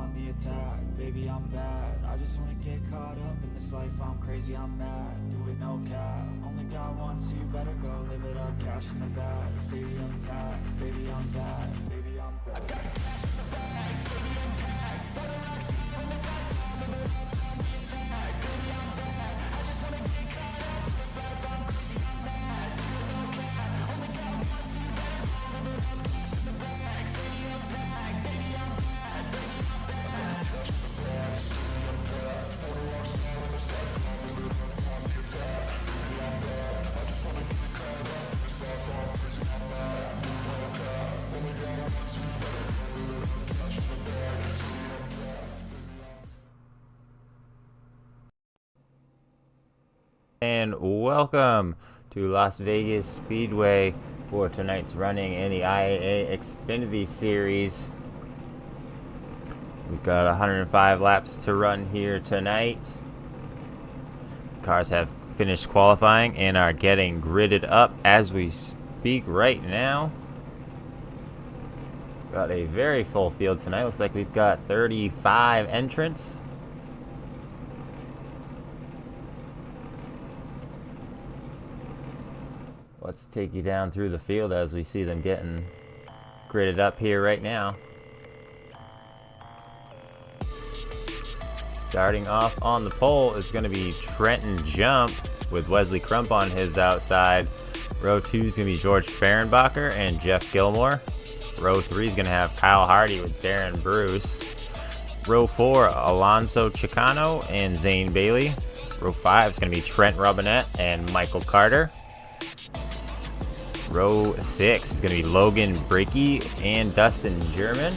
on the attack, baby I'm bad. I just wanna get caught up in this life, I'm crazy, I'm mad. Do it no cap, only got one, so you better go live it up. Cash in the bag, stadium packed, baby I'm bad, baby I'm bad. I got the cash in the bag, stadium packed. Photo rocks on the side, on the attack, baby I'm bad. I just wanna get caught up in this life, I'm crazy, I'm mad. Do it no cap, only got one, so you better go live it up. Cash in the bag, stadium packed, baby I'm bad, baby I'm bad. I got the cash in the bag, stadium packed. Photo rocks on the side, on the attack, baby I'm bad. I just wanna get caught up in this life, I'm crazy, I'm mad. Do it no cap, only got one, so you better go live it up. Cash in the bag, stadium packed, baby I'm bad. And welcome to Las Vegas Speedway for tonight's running in the IAA Xfinity Series. We've got 105 laps to run here tonight. Cars have finished qualifying and are getting gridded up as we speak right now. Got a very full field tonight. Looks like we've got 35 entrants. Let's take you down through the field as we see them getting gridded up here right now. Starting off on the pole is going to be Trenton Jump with Wesley Crump on his outside. Row 2 is going to be George Fehrenbacher and Jeff Gilmore. Row 3 is going to have Kyle Hardy with Darren Bruce. Row 4, Alonso Chicano and Zane Bailey. Row 5 is going to be Trent Robinette and Michael Carter. Row 6 is going to be Logan Breakey and Dustin German.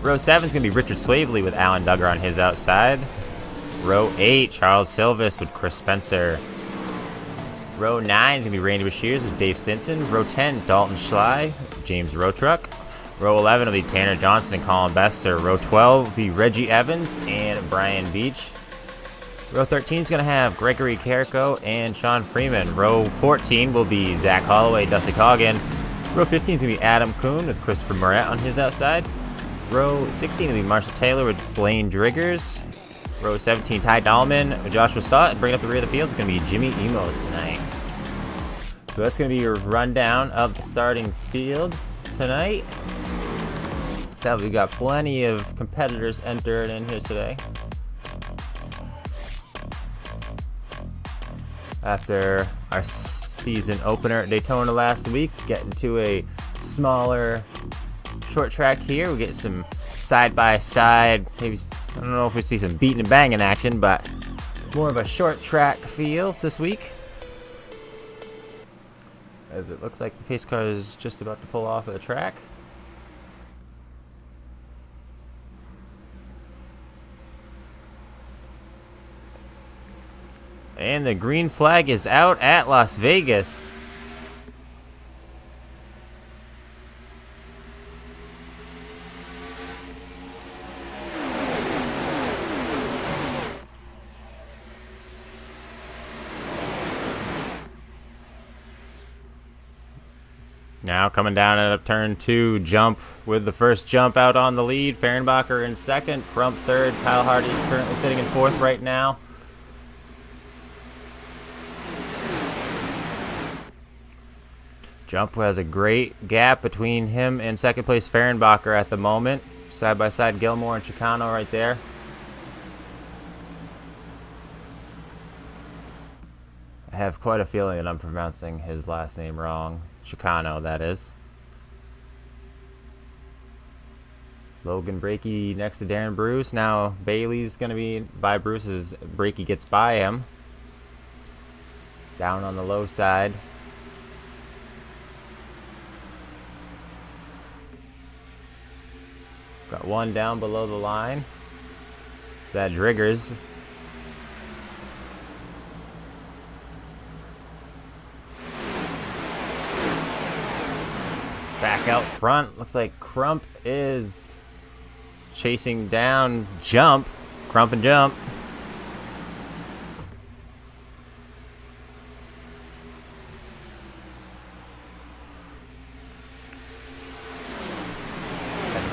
Row 7 is going to be Richard Swavely with Alan Duggar on his outside. Row 8, Charles Silvis with Chris Spencer. Row 9 is going to be Randy Bashirs with Dave Stinson. Row 10, Dalton Schley, James Rotruck. Row 11 will be Tanner Johnson and Colin Besser. Row 12 will be Reggie Evans and Brian Beach. Row 13 is going to have Gregory Carrico and Sean Freeman. Row 14 will be Zach Holloway, Dusty Coggin. Row 15 is going to be Adam Kuhn with Christopher Moret on his outside. Row 16 will be Marshall Taylor with Blaine Driggers. Row 17, Ty Dahlman with Joshua Stott. And bringing up the rear of the field is going to be Jimmy Emos tonight. So that's going to be your rundown of the starting field tonight. Sadly, we've got plenty of competitors entered in here today. After our season opener at Daytona last week, getting to a smaller short track here. We get some side-by-side, maybe, I don't know if we see some beating and banging action, but more of a short track feel this week. As it looks like the pace car is just about to pull off of the track. And the green flag is out at Las Vegas. Now coming down at turn 2, Jump with the first jump out on the lead. Fehrenbacher in second, Crump third. Kyle Hardy is currently sitting in fourth right now. Jump has a great gap between him and second place Fehrenbacher at the moment. Side by side, Gilmore and Chicano right there. I have quite a feeling that I'm pronouncing his last name wrong. Chicano, that is. Logan Breakey next to Darren Bruce. Now Bailey's going to be by Bruce as Breakey gets by him. Down on the low side. Got one down below the line. It's that Driggers. Back out front. Looks like Crump is chasing down Jump. Crump and Jump.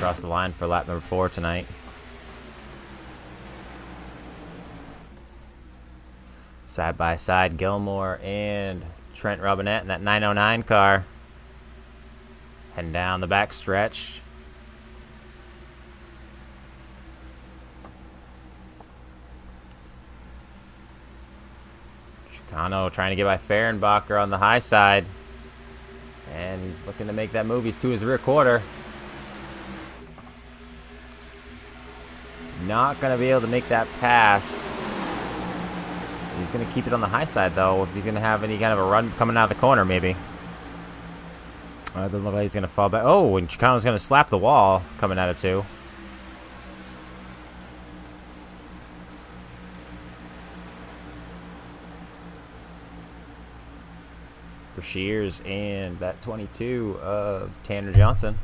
across the line for lap number 4 tonight. Side by side, Gilmore and Trent Robinette in that 909 car. Heading down the back stretch. Chicano trying to get by Fehrenbacher on the high side. And he's looking to make that move. He's to his rear quarter. Not going to be able to make that pass. He's going to keep it on the high side, though, if he's going to have any kind of a run coming out of the corner, maybe. Doesn't look like he's going to fall back. Oh, and Chicano's going to slap the wall coming out of 2. Shears and that 22 of Tanner Johnson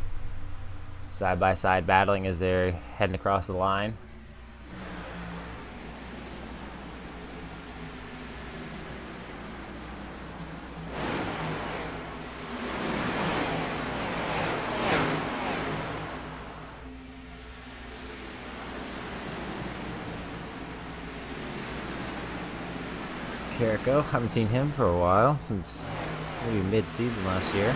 side by side battling as they're heading across the line. Carrico, haven't seen him for a while, since maybe mid-season last year.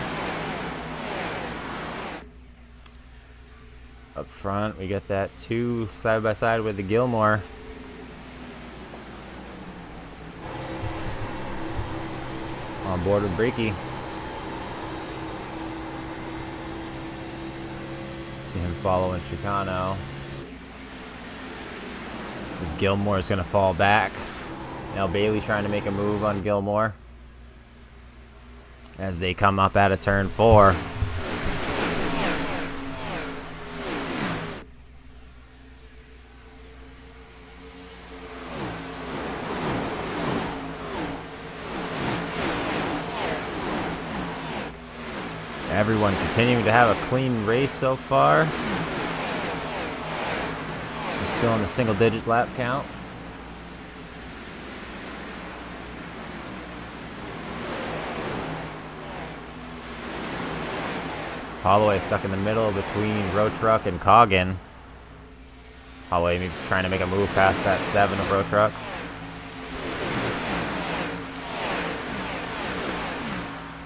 Up front, we got that 2 side by side with the Gilmore. On board with Breaky. See him following Chicano. As Gilmore is going to fall back. Now Bailey trying to make a move on Gilmore as they come up out of turn 4. Everyone continuing to have a clean race so far. We're still in the single-digit lap count. Holloway stuck in the middle between Road Truck and Coggin. Holloway maybe trying to make a move past that 7 of Road Truck.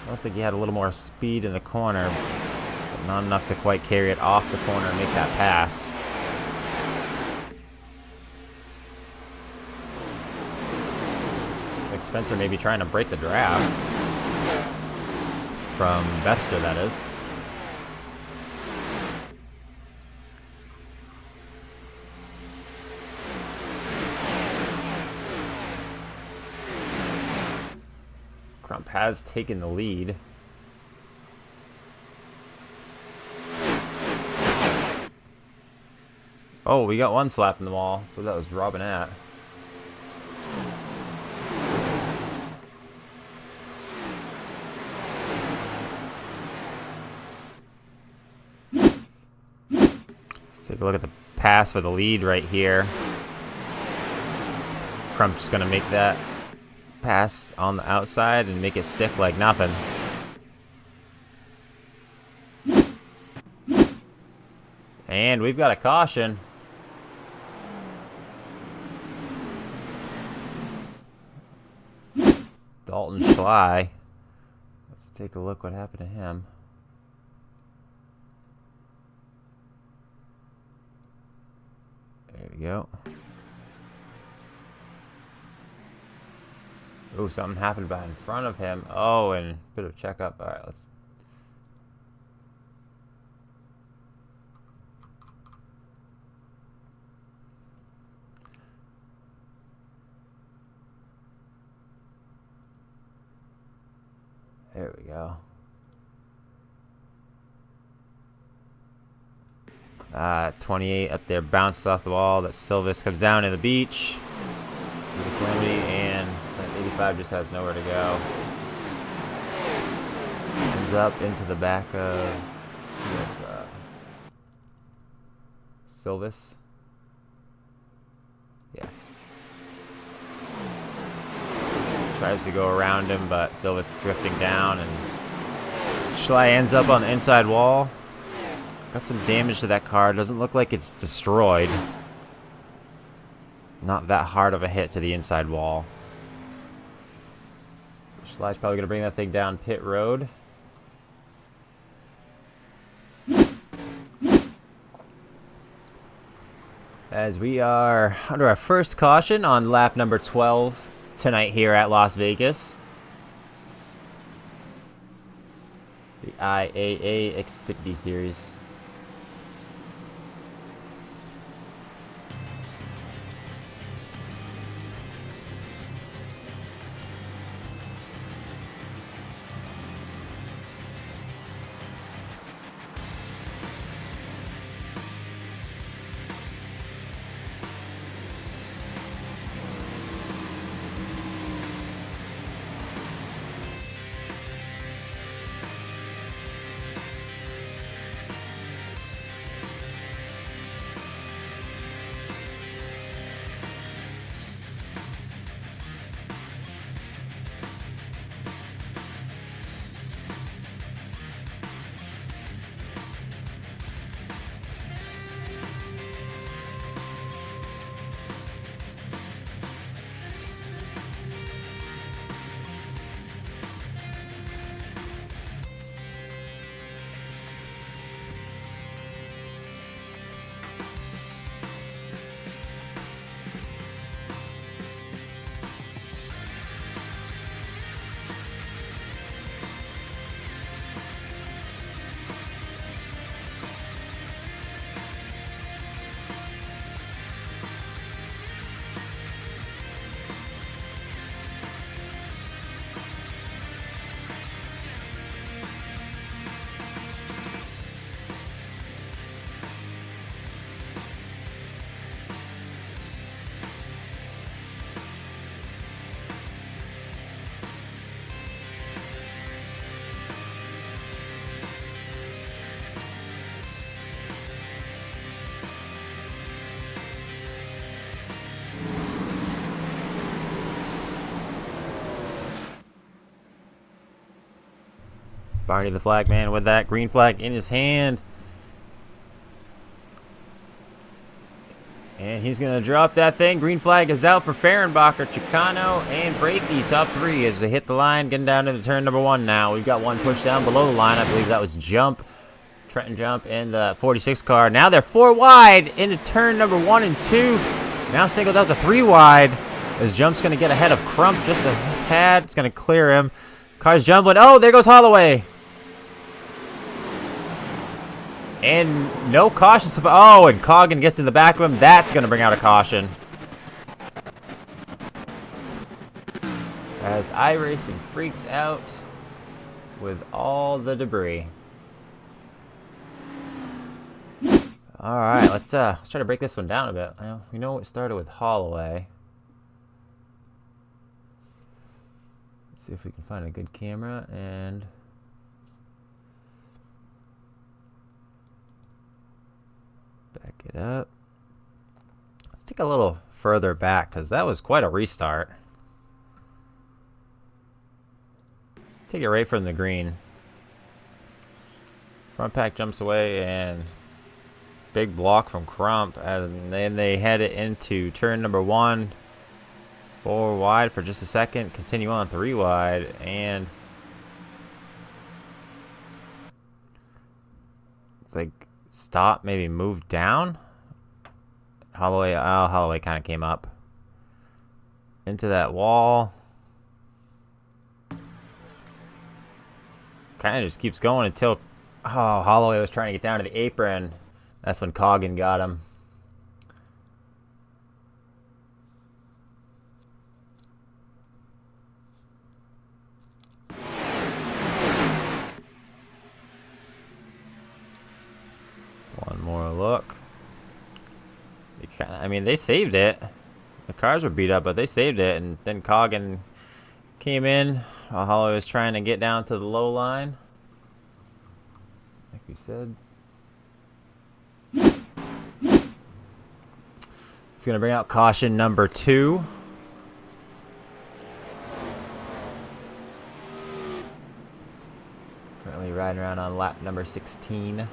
I don't think he had a little more speed in the corner, but not enough to quite carry it off the corner and make that pass. Like Spencer maybe trying to break the draft from Bester, that is. Crump has taken the lead. Oh, we got one slap in the wall. I thought that was Robinette. Let's take a look at the pass for the lead right here. Crump just going to make that pass on the outside and make it stick like nothing. And we've got a caution. Dalton Schley. Let's take a look what happened to him. There we go. Oh, something happened behind in front of him. Oh, and a bit of checkup. All right, let's. There we go. 28 up there, bounced off the wall. That Silvis comes down to the beach. And that 85 just has nowhere to go. Ends up into the back of Silvis. Yeah. Tries to go around him, but Silvis drifting down, and Schley ends up on the inside wall. Got some damage to that car. Doesn't look like it's destroyed. Not that hard of a hit to the inside wall. So Schley's probably going to bring that thing down pit road. As we are under our first caution on lap number 12 tonight here at Las Vegas. The IAA Xfinity Series. Barney the flag man with that green flag in his hand. And he's going to drop that thing. Green flag is out for Fehrenbacher, Chicano, and Brakey. Top three as they hit the line. Getting down to the turn number one now. We've got one push down below the line. I believe that was Jump. Trenton Jump and the 46 car. Now they're 4 wide into turn number 1 and 2. Now singled out the 3 wide. As Jump's going to get ahead of Crump just a tad. It's going to clear him. Car's jumbling. Oh, there goes Holloway. And no caution. Oh, and Coggin gets in the back of him. That's going to bring out a caution. As iRacing freaks out with all the debris. All right, let's try to break this one down a bit. We know it started with Holloway. Let's see if we can find a good camera and back it up. Let's take a little further back because that was quite a restart. Let's take it right from the green. Front pack jumps away and big block from Crump, and then they head it into turn number 1. 4 wide for just a second. Continue on 3 wide, and it's like stop, maybe move down. Holloway kind of came up into that wall. Kind of just keeps going until Holloway was trying to get down to the apron. That's when Coggin got him. One more look. I mean, they saved it. The cars were beat up, but they saved it. And then Coggin came in while Holloway was trying to get down to the low line. Like we said. It's going to bring out caution number 2. Currently riding around on lap number 16.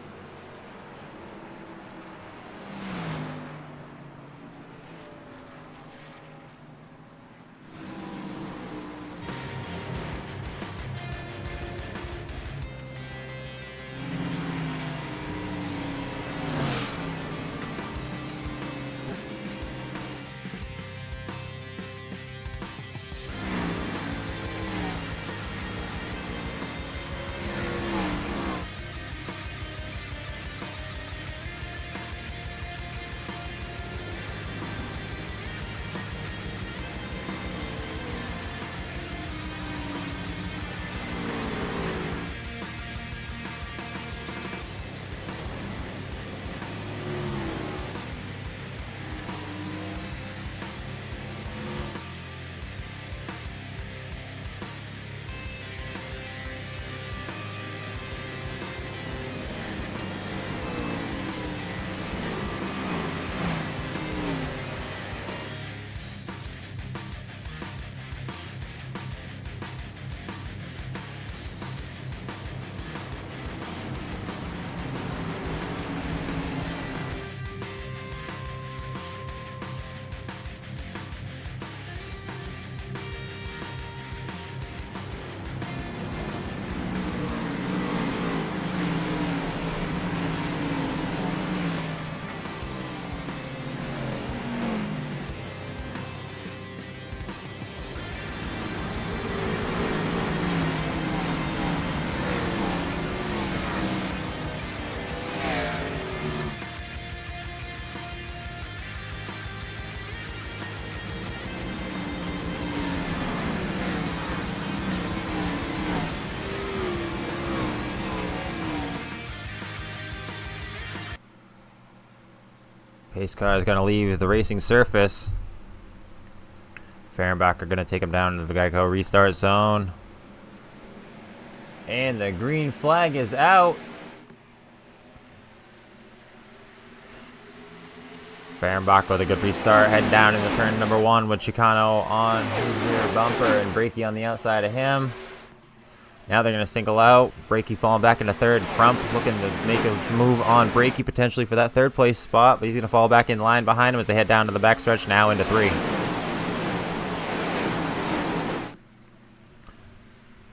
Pace car is going to leave the racing surface. Fehrenbacher going to take him down to the Geico restart zone. And the green flag is out. Fehrenbach with a good restart, heading down into turn number 1 with Chicano on his rear bumper and Brakey on the outside of him. Now they're going to single out. Brakey falling back into third. Crump looking to make a move on Brakey potentially for that third place spot, but he's going to fall back in line behind him as they head down to the backstretch now into 3.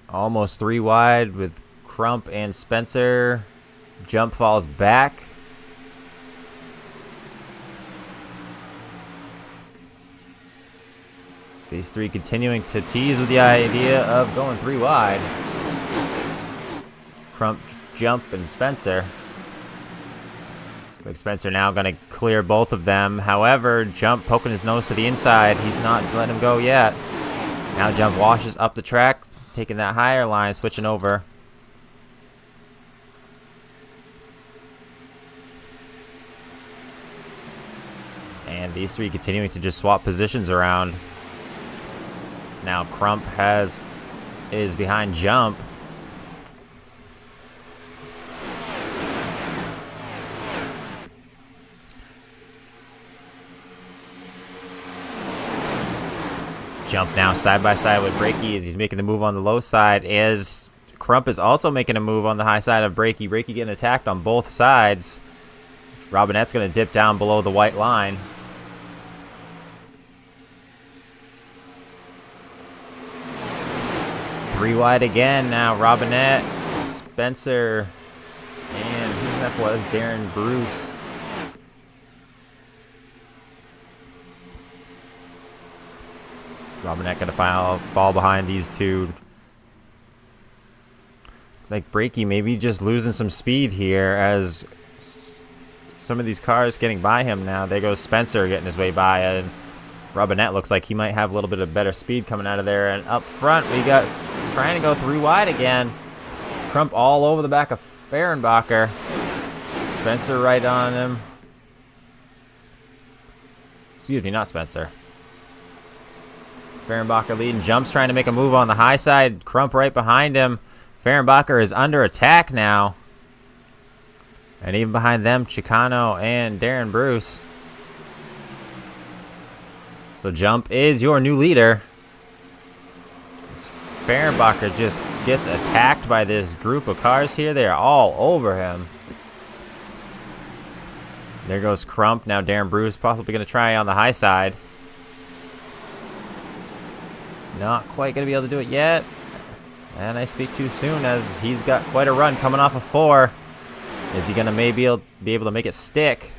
Almost 3 wide with Crump and Spencer. Jump falls back. These 3 continuing to tease with the idea of going 3 wide. Crump, Jump, and Spencer. Like Spencer now going to clear both of them. However, Jump poking his nose to the inside. He's not letting him go yet. Now Jump washes up the track, taking that higher line, switching over. And these 3 continuing to just swap positions around. So now Crump is behind Jump. Jump now side by side with Brakey as he's making the move on the low side. As Crump is also making a move on the high side of Brakey. Brakey getting attacked on both sides. Robinette's going to dip down below the white line. Three wide again now. Robinette, Spencer, and who's that was? Darren Bruce. Robinette going to fall behind these 2. It's like Brakey maybe just losing some speed here as some of these cars getting by him now. There goes Spencer getting his way by, and Robinette looks like he might have a little bit of better speed coming out of there. And up front, we got trying to go 3 wide again. Crump all over the back of Fehrenbacher. Spencer right on him. Excuse me, not Spencer. Fehrenbacher leading. Jump's trying to make a move on the high side. Crump right behind him. Fehrenbacher is under attack now. And even behind them, Chicano and Darren Bruce. So Jump is your new leader. Fehrenbacher just gets attacked by this group of cars here. They are all over him. There goes Crump. Now Darren Bruce possibly going to try on the high side. Not quite going to be able to do it yet. And I speak too soon as he's got quite a run coming off of 4. Is he going to maybe be able to make it stick?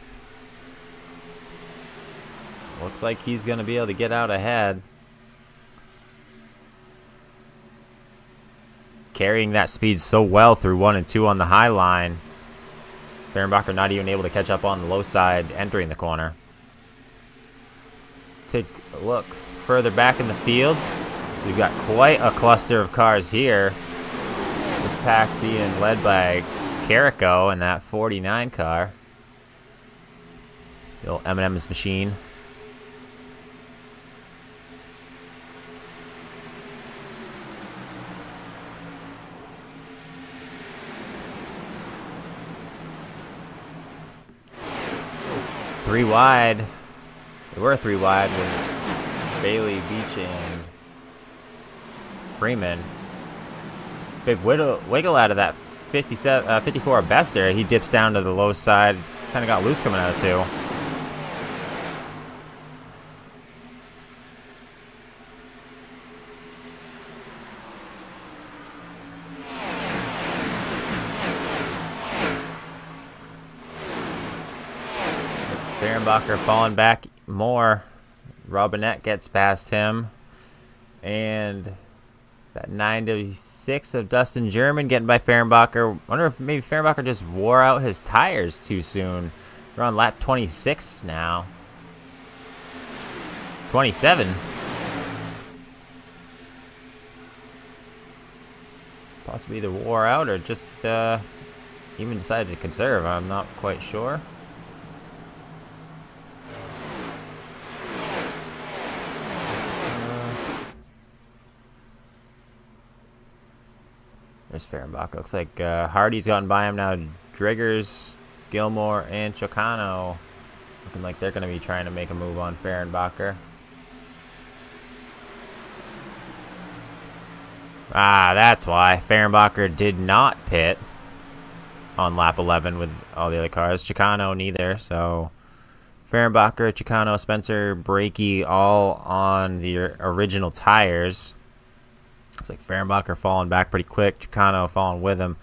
Looks like he's going to be able to get out ahead. Carrying that speed so well through 1 and 2 on the high line. Fehrenbacher not even able to catch up on the low side entering the corner. Take a look further back in the field. So we've got quite a cluster of cars here. This pack being led by Carrico in that 49 car. The old M&M's machine. Three wide. They were 3 wide with Bailey, Beach, and Freeman. Big wiggle out of that 54 Bester. He dips down to the low side. It's kind of got loose coming out of 2. Fehrenbacher falling back more. Robinette gets past him. And that 9-6 of Dustin German getting by Fehrenbacher. Wonder if maybe Fehrenbacher just wore out his tires too soon. We're on lap 26 now. 27. Possibly either wore out or just even decided to conserve. I'm not quite sure. There's Fehrenbach. Looks like Hardy's gotten by him now. Driggers, Gilmore, and Chicano looking like they're going to be trying to make a move on Fehrenbacher. Ah, that's why. Fehrenbacher did not pit on lap 11 with all the other cars. Chicano neither, so Fehrenbacher, Chicano, Spencer, Brakey all on the original tires. Looks like Fehrenbacher falling back pretty quick. Chicano falling with him.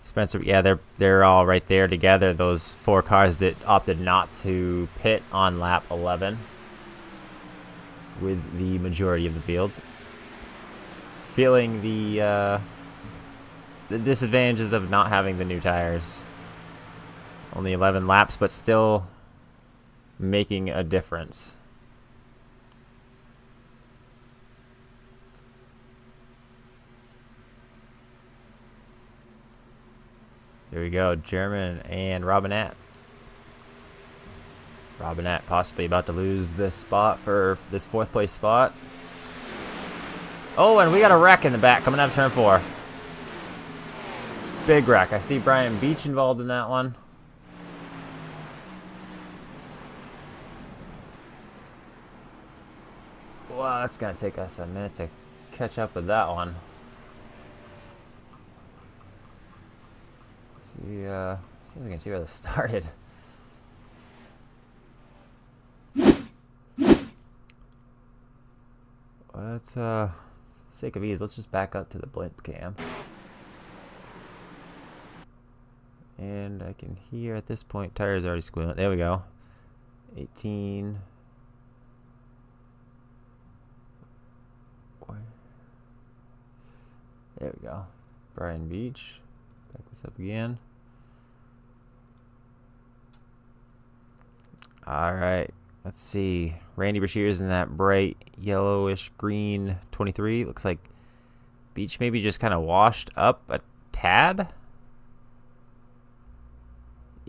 Spencer, yeah, they're all right there together. Those 4 cars that opted not to pit on lap 11 with the majority of the field. Feeling the disadvantages of not having the new tires. Only 11 laps, but still making a difference. Here we go, German and Robinette. Robinette possibly about to lose this spot for this 4th place spot. Oh, and we got a wreck in the back coming out of turn 4. Big wreck. I see Brian Beach involved in that one. Wow, that's going to take us a minute to catch up with that one. See if we can see where this started. Let's for the sake of ease, let's just back up to the blimp cam. And I can hear at this point tires already squealing. There we go. 18. There we go. Brian Beach. Back this up again. Alright. Let's see. Randy Brashear's in that bright yellowish green 23. Looks like Beach maybe just kind of washed up a tad.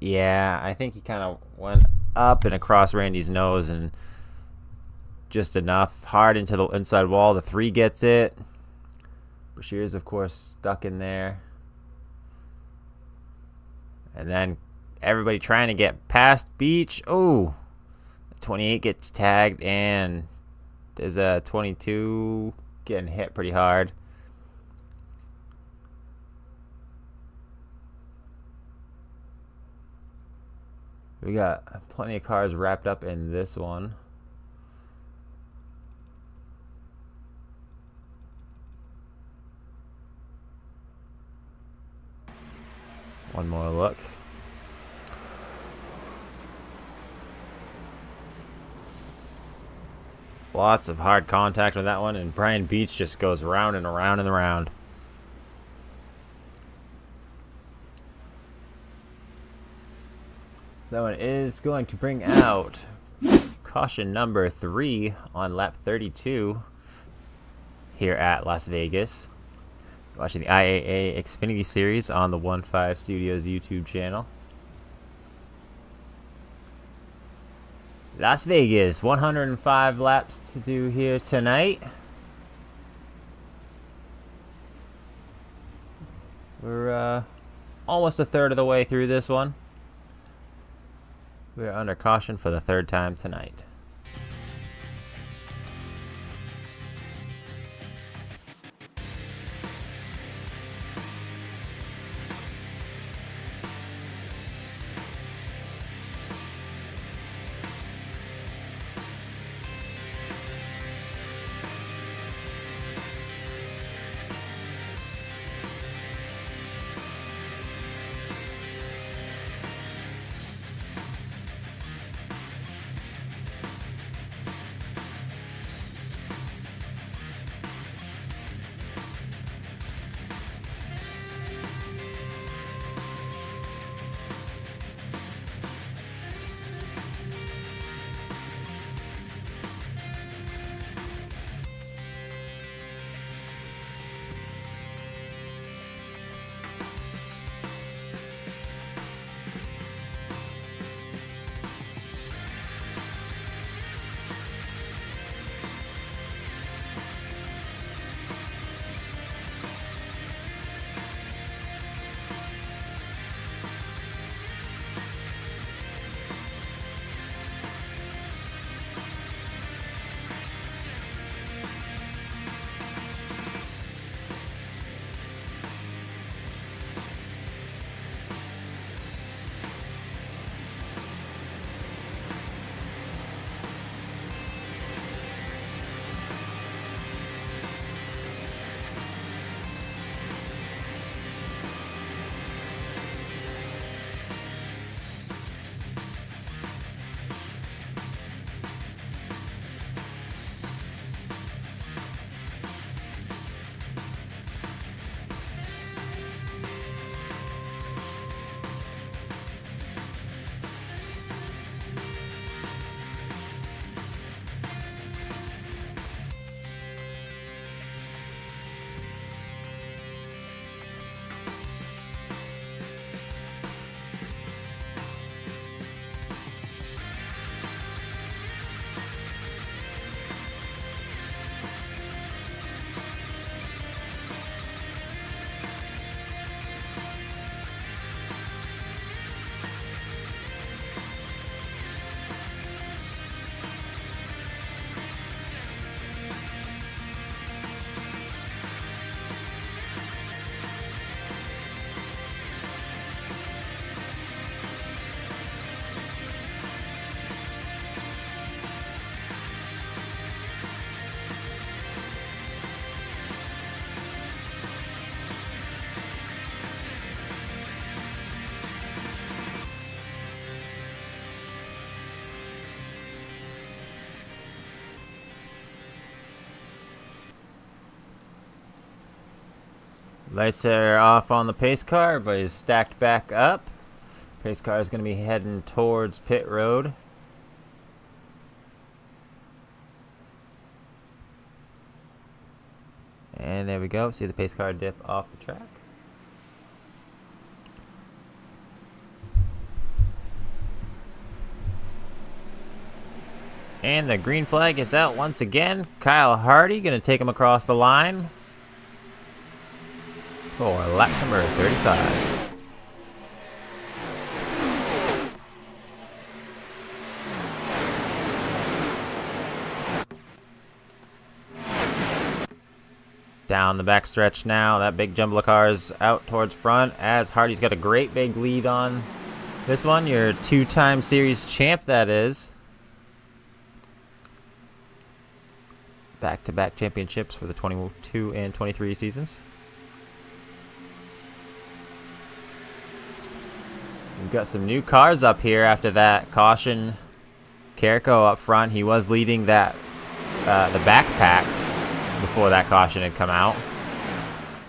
Yeah, I think he kind of went up and across Randy's nose and just enough. Hard into the inside wall. The 3 gets it. Brashear's, of course, stuck in there. And then everybody trying to get past Beach. Oh, 28 gets tagged, and there's a 22 getting hit pretty hard. We got plenty of cars wrapped up in this one. One more look. Lots of hard contact with that one, and Brian Beach just goes round and around and around. That one is going to bring out caution number 3 on lap 32 here at Las Vegas. Watching the IAA Xfinity series on the 1-5 Studios YouTube channel. Las Vegas, 105 laps to do here tonight. We're almost a third of the way through this one. We're under caution for the 3rd time tonight. Lights are off on the pace car. Everybody's stacked back up. Pace car is going to be heading towards pit road. And there we go. See the pace car dip off the track. And the green flag is out once again. Kyle Hardy going to take him across the line for lap number 35. Down the backstretch now. That big jumbo car is out towards front as Hardy's got a great big lead on this one. Your two-time series champ, that is. Back-to-back championships for the 22 and 23 seasons. We've got some new cars up here after that caution. Carrico up front. He was leading that the backpack before that caution had come out.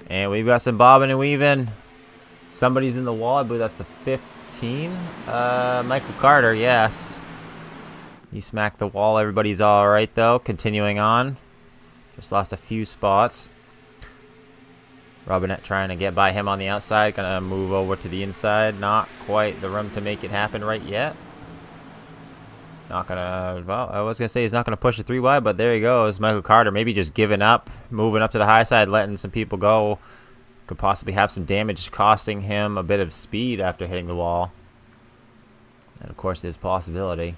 And we've got some bobbing and weaving. Somebody's in the wall. I believe that's the 15. Michael Carter, yes. He smacked the wall. Everybody's all right, though. Continuing on. Just lost a few spots. Robinette trying to get by him on the outside. Gonna move over to the inside. Not quite the room to make it happen right yet. Not gonna, well, I was gonna say he's not gonna push it 3 wide, but there he goes. Michael Carter maybe just giving up, moving up to the high side, letting some people go. Could possibly have some damage, costing him a bit of speed after hitting the wall. And of course, there's possibility.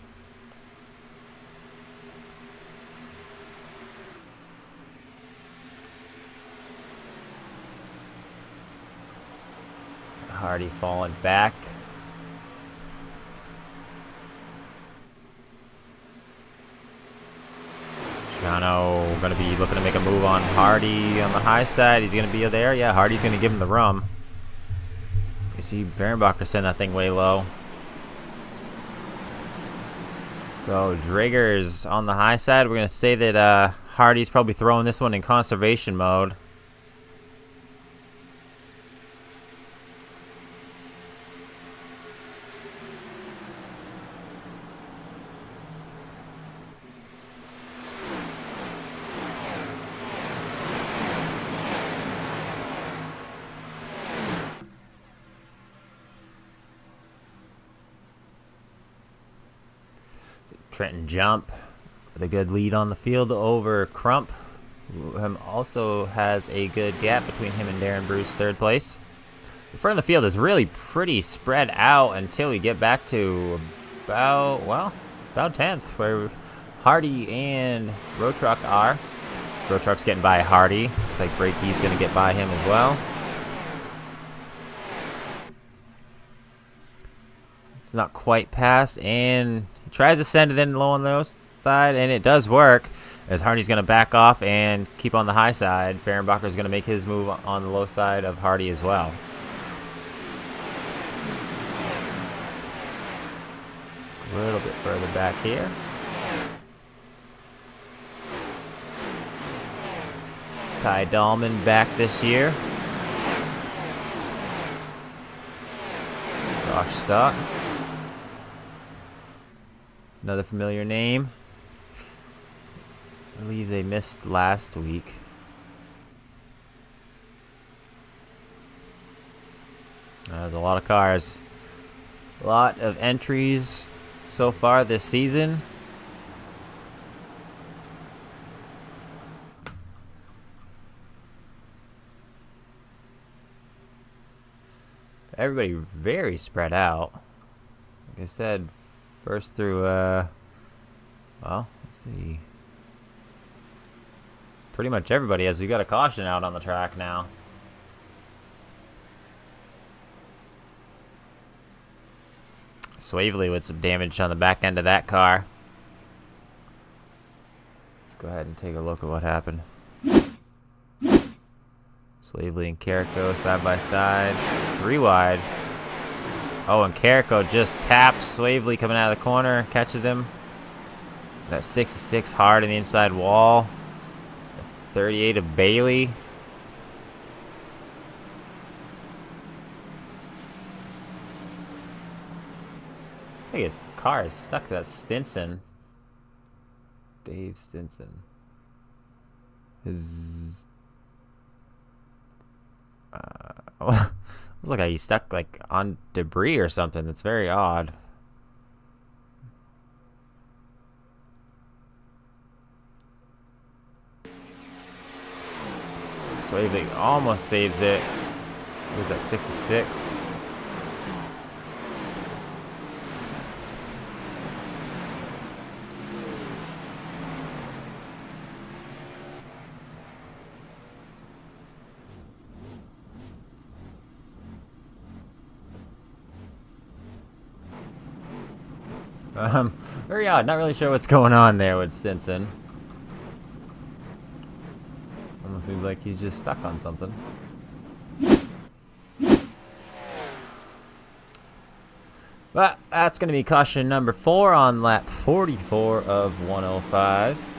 Hardy falling back. Triano going to be looking to make a move on Hardy on the high side. He's going to be there. Yeah, Hardy's going to give him the rum. You see Berenbacher send that thing way low. So Drager's on the high side. We're going to say that Hardy's probably throwing this one in conservation mode. Trenton Jump with a good lead on the field over Crump, who also has a good gap between him and Darren Bruce, third place. The front of the field is really pretty spread out until we get back to about 10th, where Hardy and Road Truck are. Road Truck's getting by Hardy. Looks like Breaky's going to get by him as well. It's not quite past, and tries to send it in low on the side, and it does work as Hardy's going to back off and keep on the high side. Fehrenbacher is going to make his move on the low side of Hardy as well. A little bit further back here. Ty Dahlman back this year. Josh Stock. Another familiar name. I believe they missed last week. There's a lot of cars. A lot of entries so far this season. Everybody very spread out. Like I said, first through, well, let's see. Pretty much everybody, as we got a caution out on the track now. Swavely with some damage on the back end of that car. Let's go ahead and take a look at what happened. Swavely and Carrico side by side. 3 wide. Oh, and Carrico just taps Swavely coming out of the corner. Catches him. That 6-6 hard in the inside wall. 38 of Bailey. think his car is stuck to that Stinson. Dave Stinson. His... looks like he's stuck like on debris or something. That's very odd. Swavely almost saves it. He was at 66. Very odd. Not really sure what's going on there with Stinson. Almost seems like he's just stuck on something. But that's going to be caution number 4 on lap 44 of 105.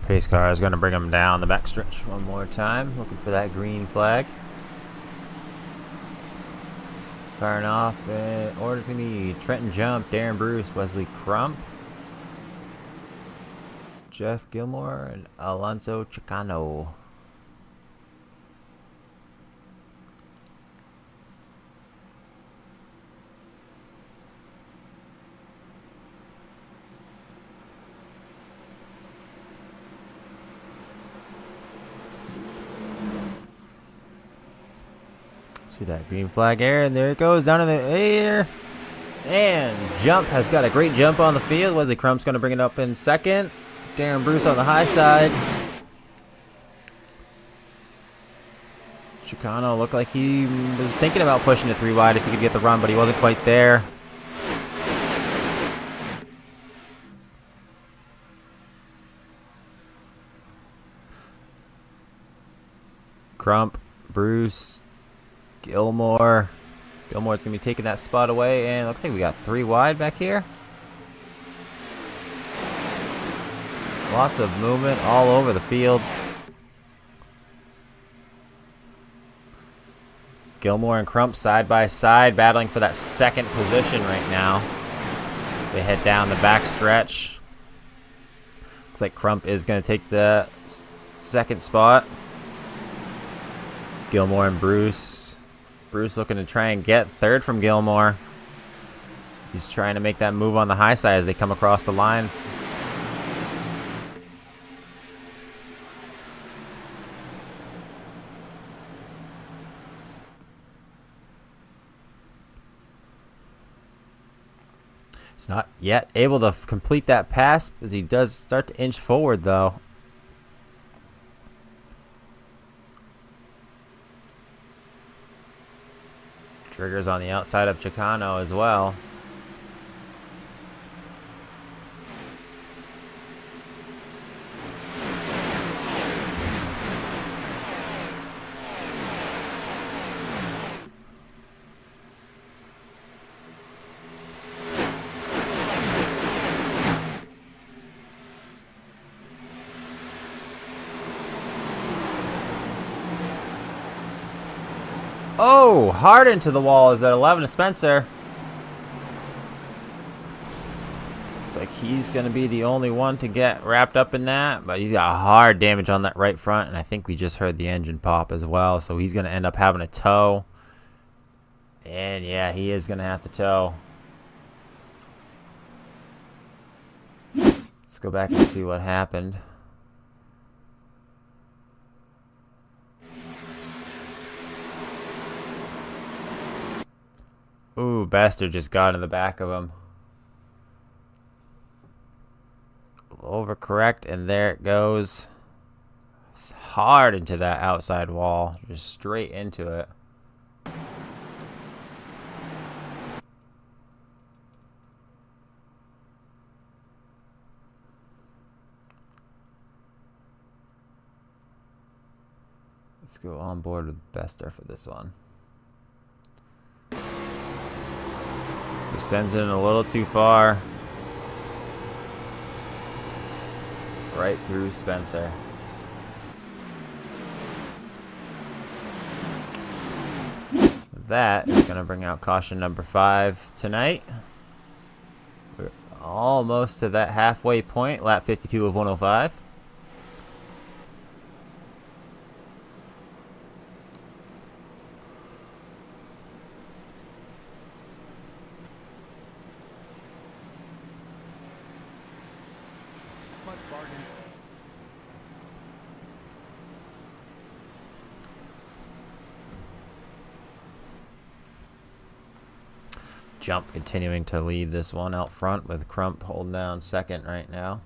Pace car is going to bring him down the backstretch one more time. Looking for that green flag. Firing off. Order to me. Trenton Jump, Darren Bruce, Wesley Crump, Jeff Gilmore, and Alonso Chicano. See that green flag air, and there it goes down in the air. And Jump has got a great jump on the field. Wesley Crump's going to bring it up in second. Darren Bruce on the high side. Chicano looked like he was thinking about pushing it 3 wide if he could get the run, but he wasn't quite there. Crump, Bruce, Gilmore. Gilmore's going to be taking that spot away, and it looks like we got 3 wide back here. Lots of movement all over the field. Gilmore and Crump side by side, battling for that second position right now. As they head down the back stretch. Looks like Crump is going to take the second spot. Gilmore and Bruce. Bruce looking to try and get third from Gilmore. He's trying to make that move on the high side as they come across the line. He's not yet able to complete that pass as he does start to inch forward, though. Triggers on the outside of Chicano as well. Oh, hard into the wall is at 11 to Spencer. Looks like he's going to be the only one to get wrapped up in that, but he's got hard damage on that right front, and I think we just heard the engine pop as well, so he's going to end up having a tow. And yeah, he is going to have to tow. Let's go back and see what happened. Ooh, Bester just got in the back of him. Overcorrect, and there it goes. It's hard into that outside wall. Just straight into it. Let's go on board with Bester for this one. He sends it in a little too far. Right through Spencer. That is going to bring out caution number 5 tonight. We're almost to that halfway point, lap 52 of 105. Jump continuing to lead this one out front with Crump holding down second right now.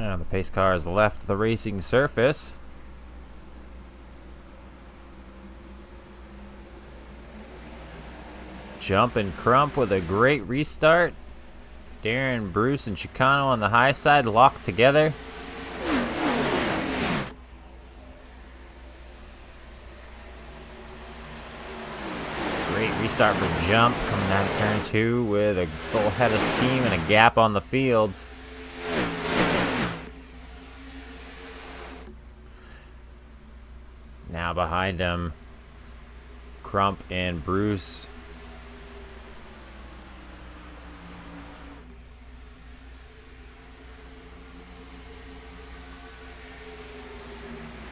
And the pace car has left the racing surface. Jump and Crump with a great restart. Darren, Bruce, and Chicano on the high side locked together. Great restart for Jump coming out of turn 2 with a full head of steam and a gap on the field. Now behind him, Crump and Bruce.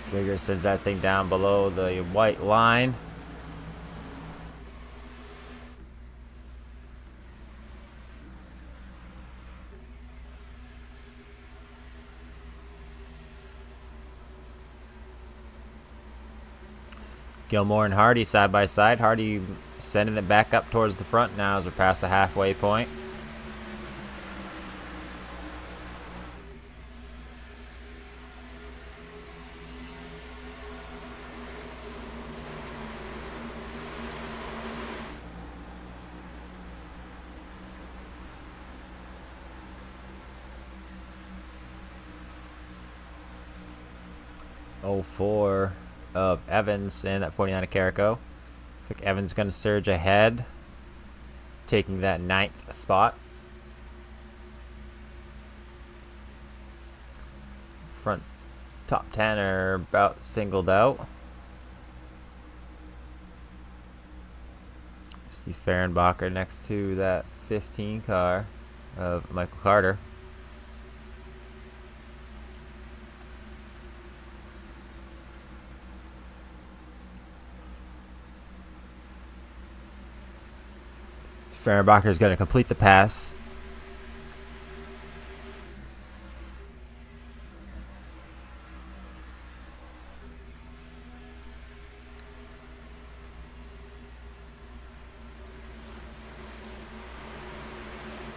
Trigger sends that thing down below the white line. Gilmore and Hardy side by side. Hardy sending it back up towards the front now as we're past the halfway point. .04 of Evans and that 49 of Carrico. Looks like Evans going to surge ahead, taking that 9th spot. Front top 10 are about singled out. See Fehrenbacher next to that 15 car of Michael Carter. Fehrenbacher is going to complete the pass.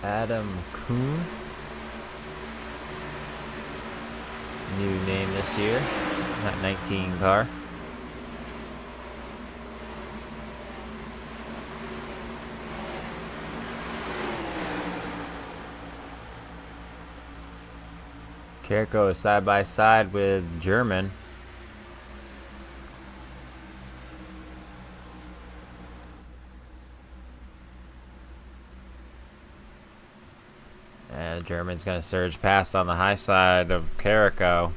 Adam Kuhn. New name this year. That 19 car. Carrico is side by side with German. And German's going to surge past on the high side of Carrico.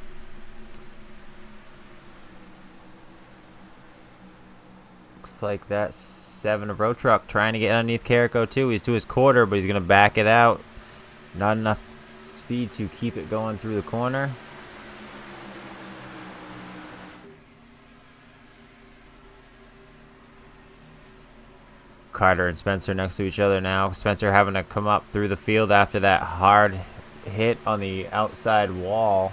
Looks like that's 7 of Road Truck trying to get underneath Carrico too. He's to his quarter, but he's going to back it out. Not enough speed to keep it going through the corner. Carter and Spencer next to each other now. Spencer having to come up through the field after that hard hit on the outside wall.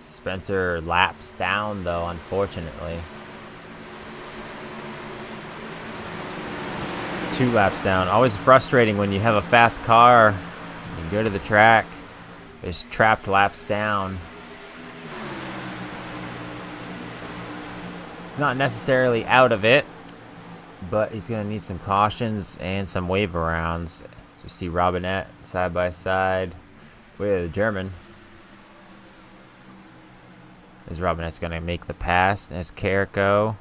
Spencer laps down though, unfortunately. 2 laps down. Always frustrating when you have a fast car, you go to the track, there's trapped laps down. He's not necessarily out of it, but he's going to need some cautions and some wave arounds. So we see Robinette side by side with German. As Robinette's going to make the pass. There's Carrico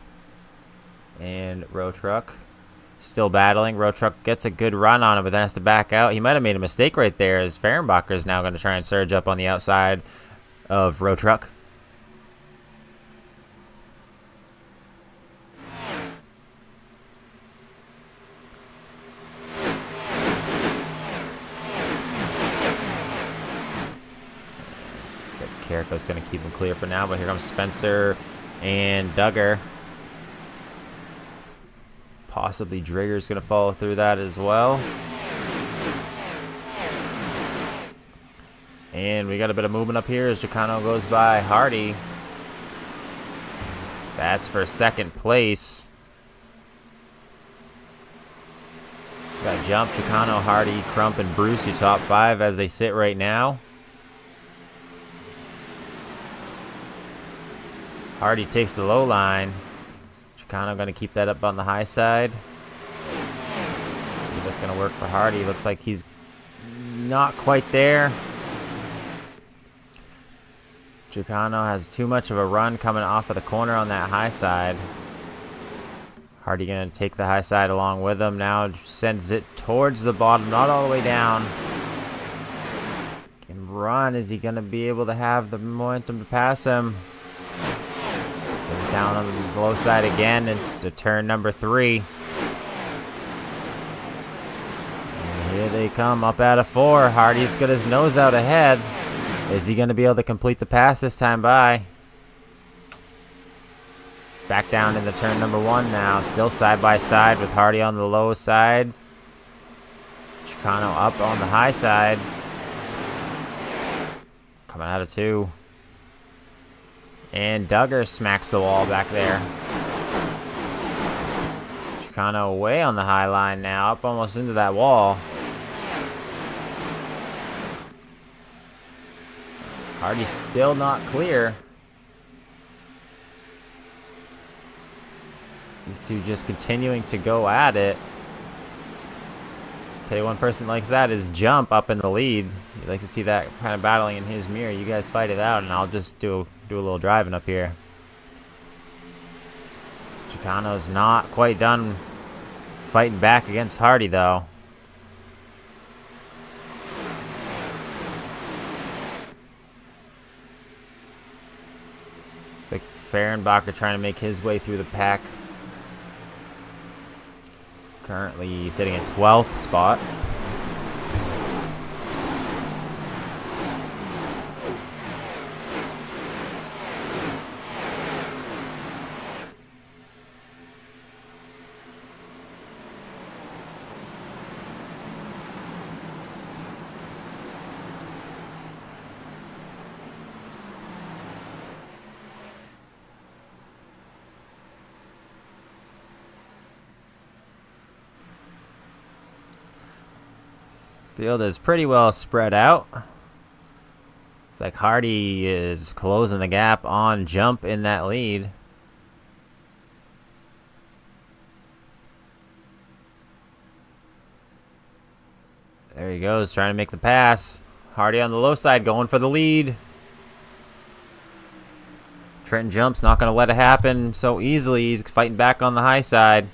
and Road Truck. Still battling. Road Truck gets a good run on him, but then has to back out. He might have made a mistake right there as Fehrenbacher is now going to try and surge up on the outside of Road Truck. Looks like Carrico's going to keep him clear for now, but here comes Spencer and Duggar. Possibly Drigger's going to follow through that as well. And we got a bit of movement up here as Chicano goes by Hardy. That's for 2nd place. Got Jump, Chicano, Hardy, Crump, and Bruce, your top 5 as they sit right now. Hardy takes the low line. Chicano going to keep that up on the high side. See if that's going to work for Hardy. Looks like he's not quite there. Chicano has too much of a run coming off of the corner on that high side. Hardy going to take the high side along with him. Now sends it towards the bottom, not all the way down. Can run. Is he going to be able to have the momentum to pass him? Send it down on the low side again into turn number 3. And here they come up out of 4. Hardy's got his nose out ahead. Is he going to be able to complete the pass this time by? Back down in the turn number 1 now. Still side by side with Hardy on the low side. Chicano up on the high side. Coming out of 2. And Duggar smacks the wall back there. Chicano way on the high line now. Up almost into that wall. Hardy's still not clear. These two just continuing to go at it. Tell you one person likes that is Jump up in the lead. You'd like to see that kind of battling in his mirror. You guys fight it out, and I'll just do a little driving up here. Chicano's not quite done fighting back against Hardy, though. It's like Fehrenbacher trying to make his way through the pack. Currently sitting in 12th spot. Field is pretty well spread out. It's like Hardy is closing the gap on Jump in that lead. There he goes, trying to make the pass. Hardy on the low side going for the lead. Trenton Jump's not going to let it happen so easily. He's fighting back on the high side.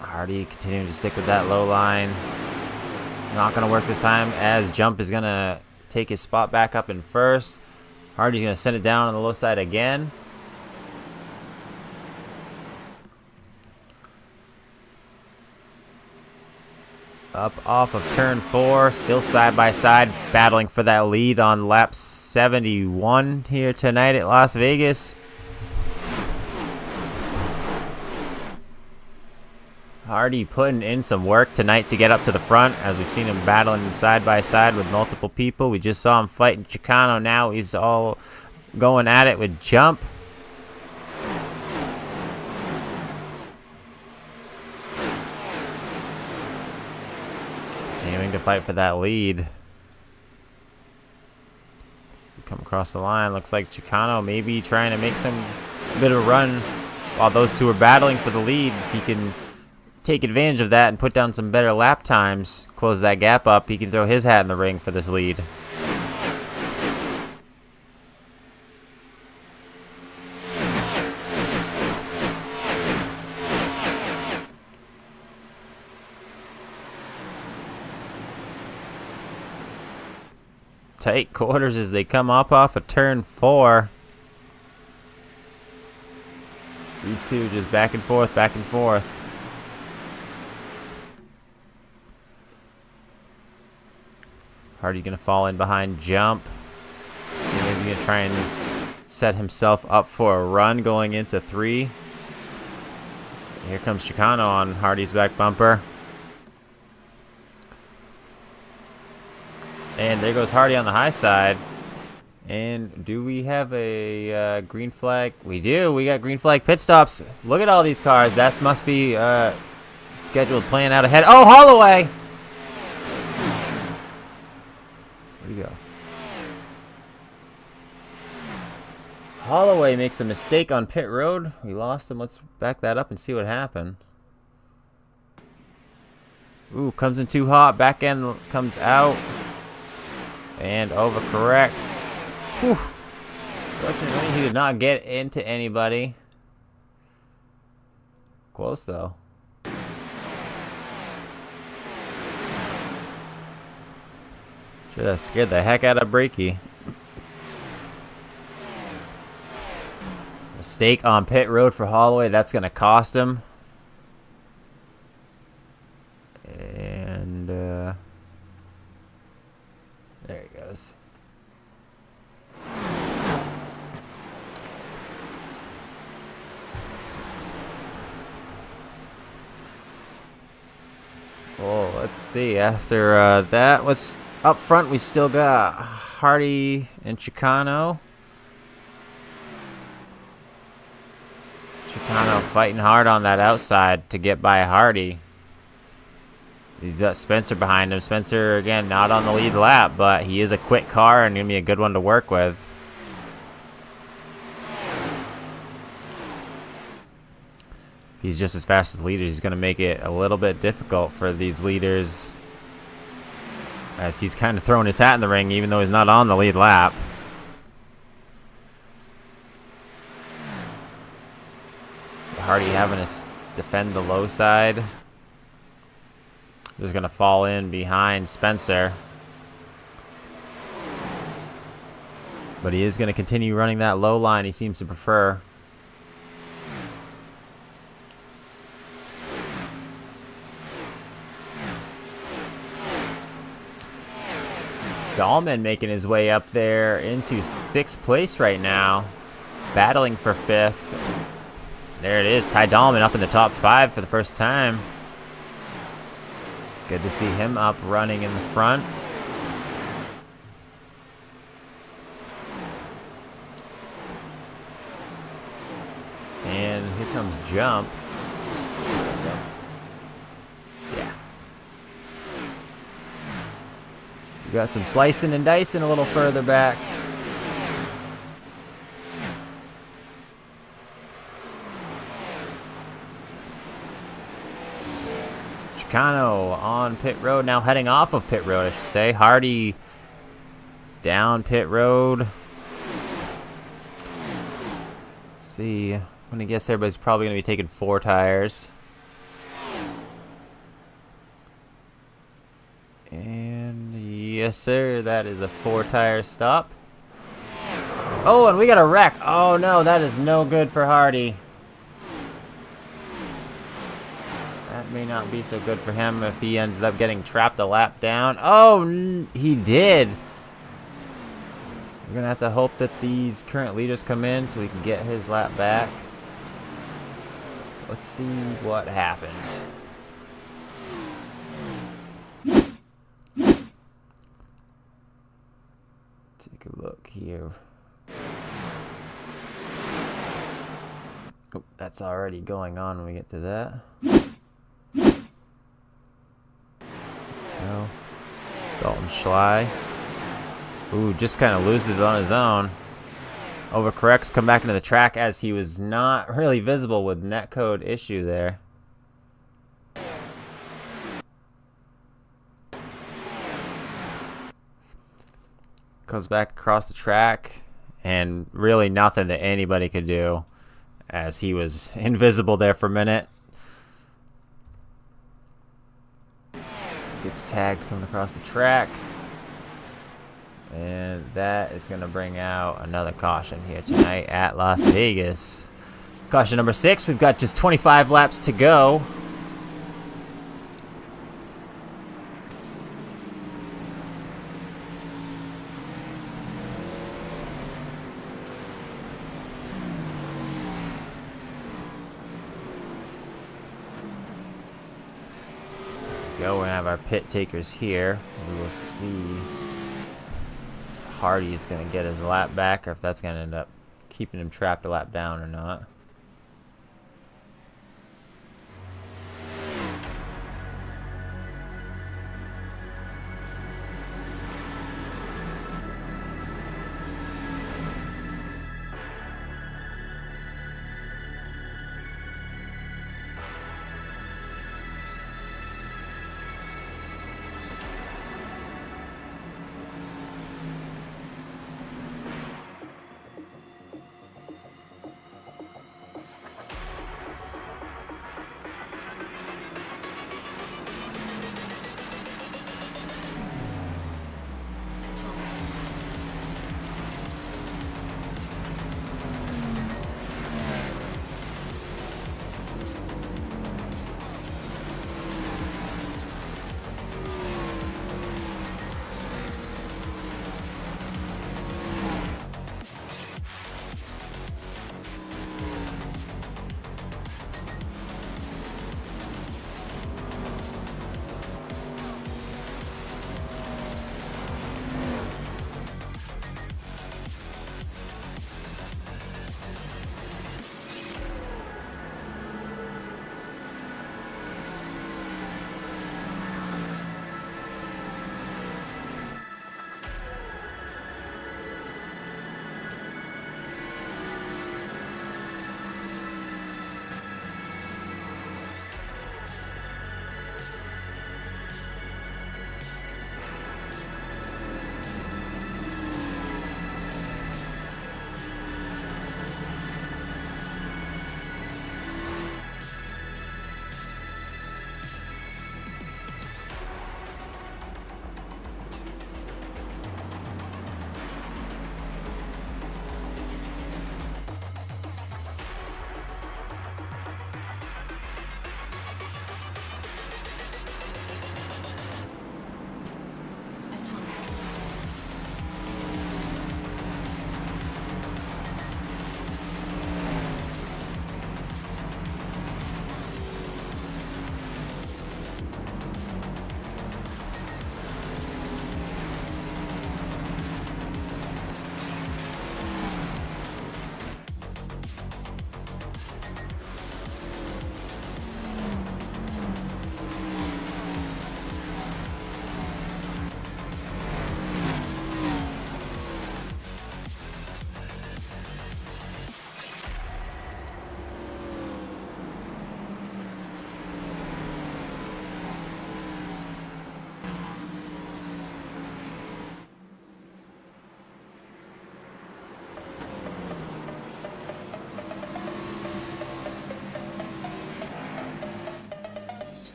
Hardy continuing to stick with that low line. Not going to work this time as Jump is going to take his spot back up in first. Hardy's going to send it down on the low side again. Up off of turn 4. Still side by side battling for that lead on lap 71 here tonight at Las Vegas. Hardy putting in some work tonight to get up to the front, as we've seen him battling side by side with multiple people. We just saw him fighting Chicano. Now he's all going at it with Jump. Continuing to fight for that lead. Come across the line. Looks like Chicano maybe trying to make some bit of a run while those two are battling for the lead. If he can take advantage of that and put down some better lap times, close that gap up, he can throw his hat in the ring for this lead. Tight quarters as they come up off of turn 4. These two just back and forth, back and forth. Hardy gonna fall in behind Jump. So maybe gonna try and set himself up for a run going into 3. Here comes Chicano on Hardy's back bumper. And there goes Hardy on the high side. And do we have a green flag? We do. We got green flag pit stops. Look at all these cars. That must be scheduled plan out ahead. Oh, Holloway! Where'd he go? Holloway makes a mistake on pit road. We lost him. Let's back that up and see what happened. Ooh, comes in too hot. Back end comes out. And overcorrects. Whew. Fortunately, he did not get into anybody. Close, though. Sure, that scared the heck out of Breaky. Mistake on pit road for Holloway. That's going to cost him. And, there he goes. Oh, let's see. After that, what's up front? We still got Hardy and Chicano. Chicano fighting hard on that outside to get by Hardy. He's got Spencer behind him. Spencer, again, not on the lead lap, but he is a quick car and going to be a good one to work with. If he's just as fast as the leaders, he's going to make it a little bit difficult for these leaders, as he's kind of throwing his hat in the ring, even though he's not on the lead lap. So Hardy having to defend the low side. Just going to fall in behind Spencer. But he is going to continue running that low line he seems to prefer. Dahlman making his way up there into 6th place right now. Battling for 5th. There it is. Ty Dahlman up in the top 5 for the first time. Good to see him up running in the front. And here comes Jump. Yeah. We got some slicing and dicing a little further back. Chicano on pit road, now heading off of pit road, I should say. Hardy down pit road. Let's see. I'm going to guess everybody's probably going to be taking 4 tires. And yes, sir, that is a 4-tire stop. Oh, and we got a wreck. Oh, no, that is no good for Hardy. That may not be so good for him if he ended up getting trapped a lap down. Oh, he did. We're going to have to hope that these current leaders come in so we can get his lap back. Let's see what happens. Take a look here. Oh, that's already going on when we get to that. No. Dalton Schley. Ooh, just kind of loses it on his own. Overcorrects, come back into the track as he was not really visible with netcode issue there. Comes back across the track, and really nothing that anybody could do as he was invisible there for a minute. Gets tagged coming across the track. And that is going to bring out another caution here tonight at Las Vegas. Caution number 6. We've got just 25 laps to go. We're going to have our pit takers here. We will see Hardy is going to get his lap back, or if that's going to end up keeping him trapped a lap down or not.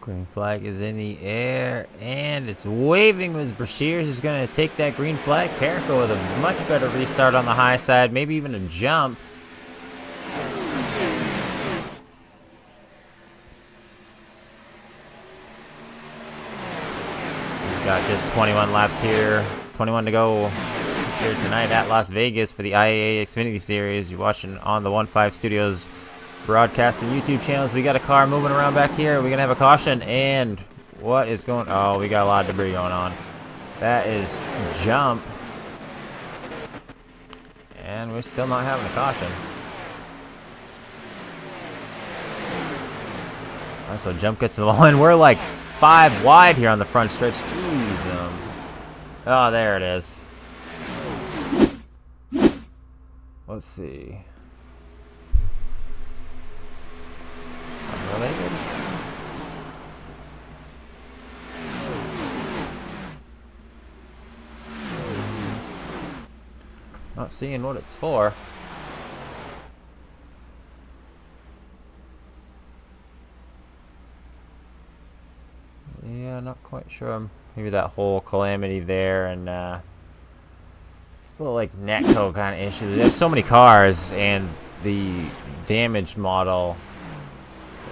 Green flag is in the air, and it's waving as Brashears is going to take that green flag. Perico with a much better restart on the high side, maybe even a jump. We've got just 21 laps here, 21 to go here tonight at Las Vegas for the IAA Xfinity Series. You're watching on the 1-5 Studios broadcast and YouTube channels. We got a car moving around back here. We're going to have a caution, and What is going? Oh, we got a lot of debris going on. That is jump. And we're still not having a caution. Alright, so jump gets to the line. We're like 5 wide here on the front stretch. Jeez. Oh, there it is. Let's see. Unrelated? Not seeing what it's for. Yeah, not quite sure. Maybe that whole calamity there and it's a little like netcode kind of issue. There's so many cars, and the damaged model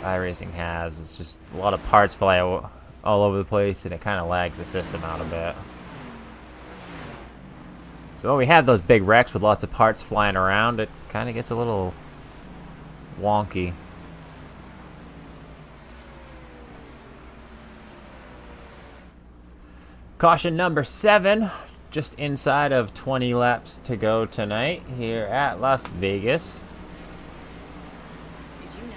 iRacing has, it's just a lot of parts fly all over the place, and it kind of lags the system out a bit. So when we have those big wrecks with lots of parts flying around, it kind of gets a little wonky. Caution number 7, just inside of 20 laps to go tonight here at Las Vegas. Did you know?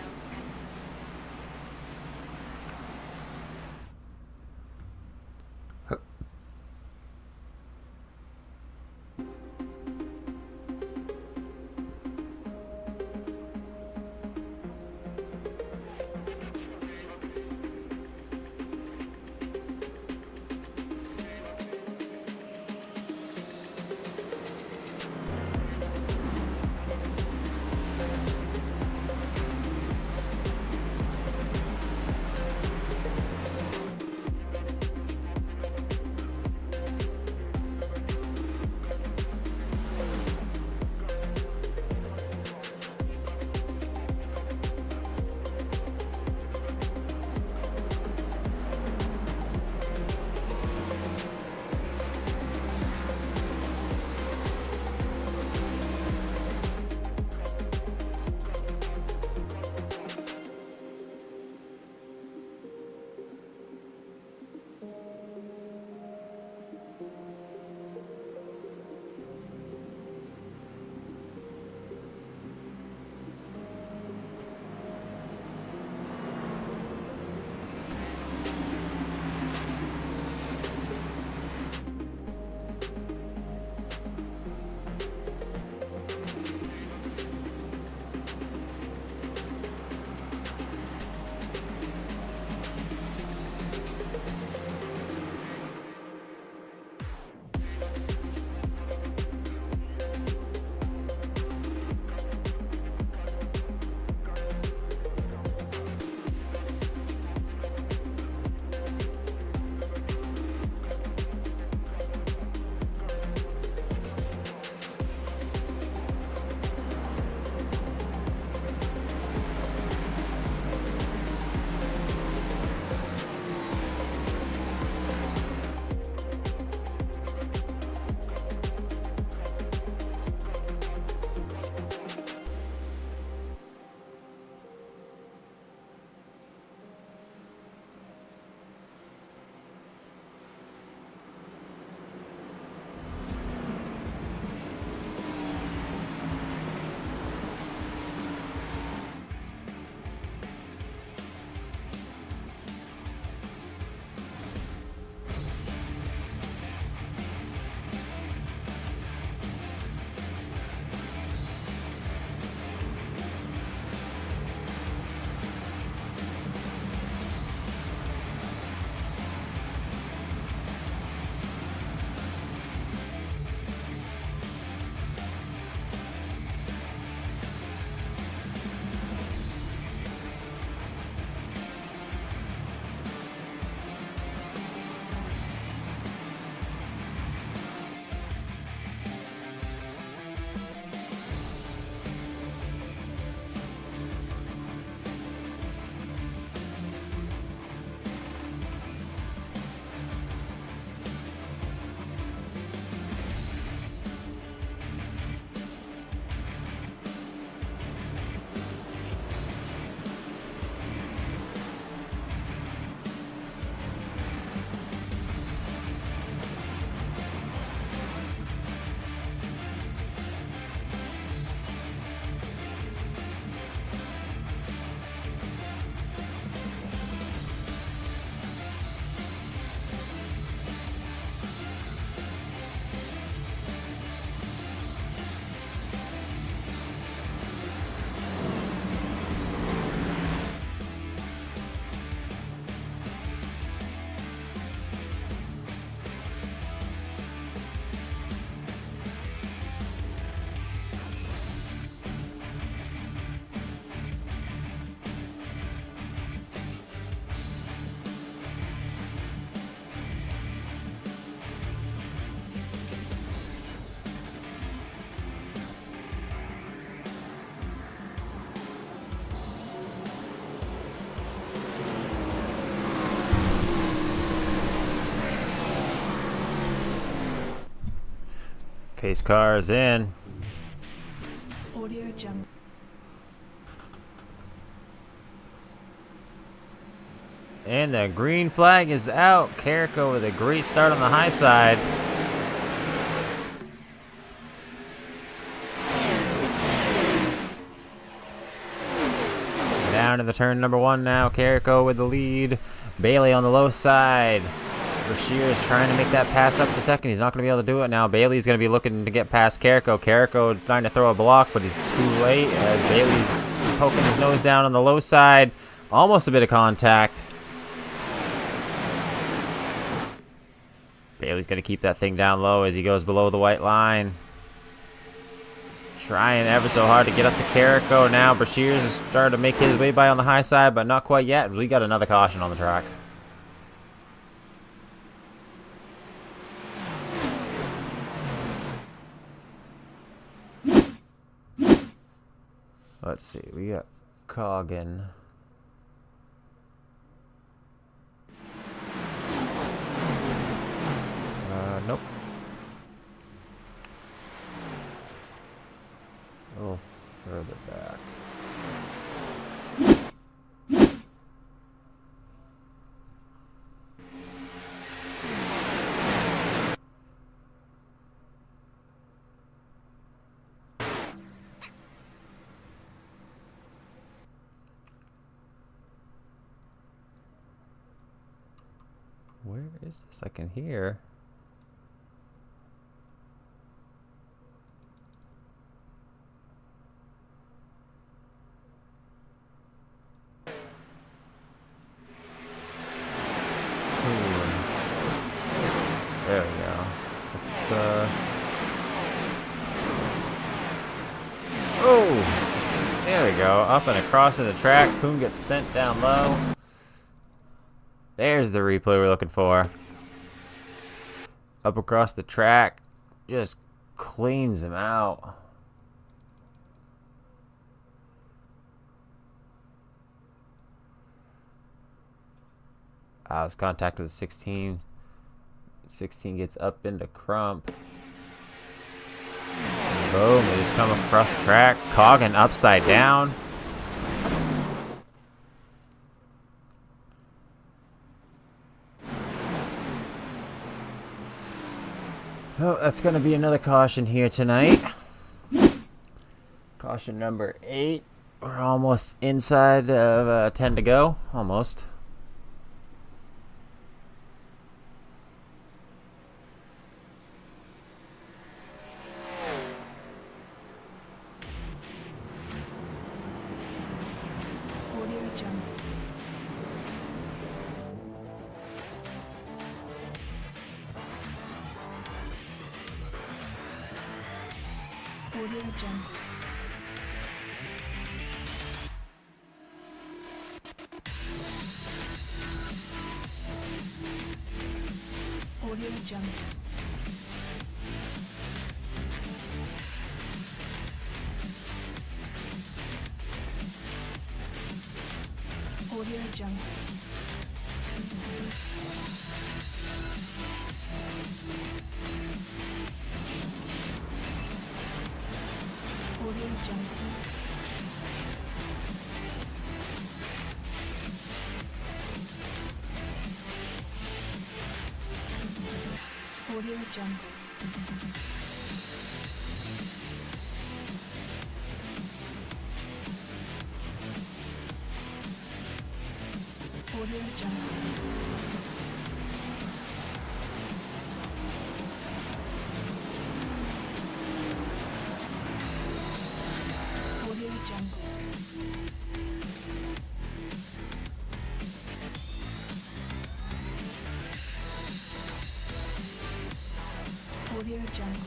Pace car is in. Audio Jungle. And the green flag is out. Carrico with a great start on the high side. Down to the turn number 1 now. Carrico with the lead. Bailey on the low side. Bashir is trying to make that pass up the second. He's not going to be able to do it now. Bailey's going to be looking to get past Carrico. Carrico trying to throw a block, but he's too late as Bailey's poking his nose down on the low side. Almost a bit of contact. Bailey's going to keep that thing down low as he goes below the white line. Trying ever so hard to get up to Carrico now. Bashir's is starting to make his way by on the high side, but not quite yet. We got another caution on the track. Let's see. We got Coggin. Nope. A little further back. Where is this? I can hear. There we go. Oh! There we go. Up and across in the track. Kuhn gets sent down low. There's the replay we're looking for. Up across the track. Just cleans him out. Let's contact with the 16. 16 gets up into Crump. Boom, they just come across the track. Coggin upside down. Oh, that's going to be another caution here tonight. Caution number 8. We're almost inside of 10 to go. Almost. Audio Jungle. Audio Jungle. Audio Jungle. Audio Jungle. Audio Jungle. Audio Jungle. Audio Jungle. Audio Jungle.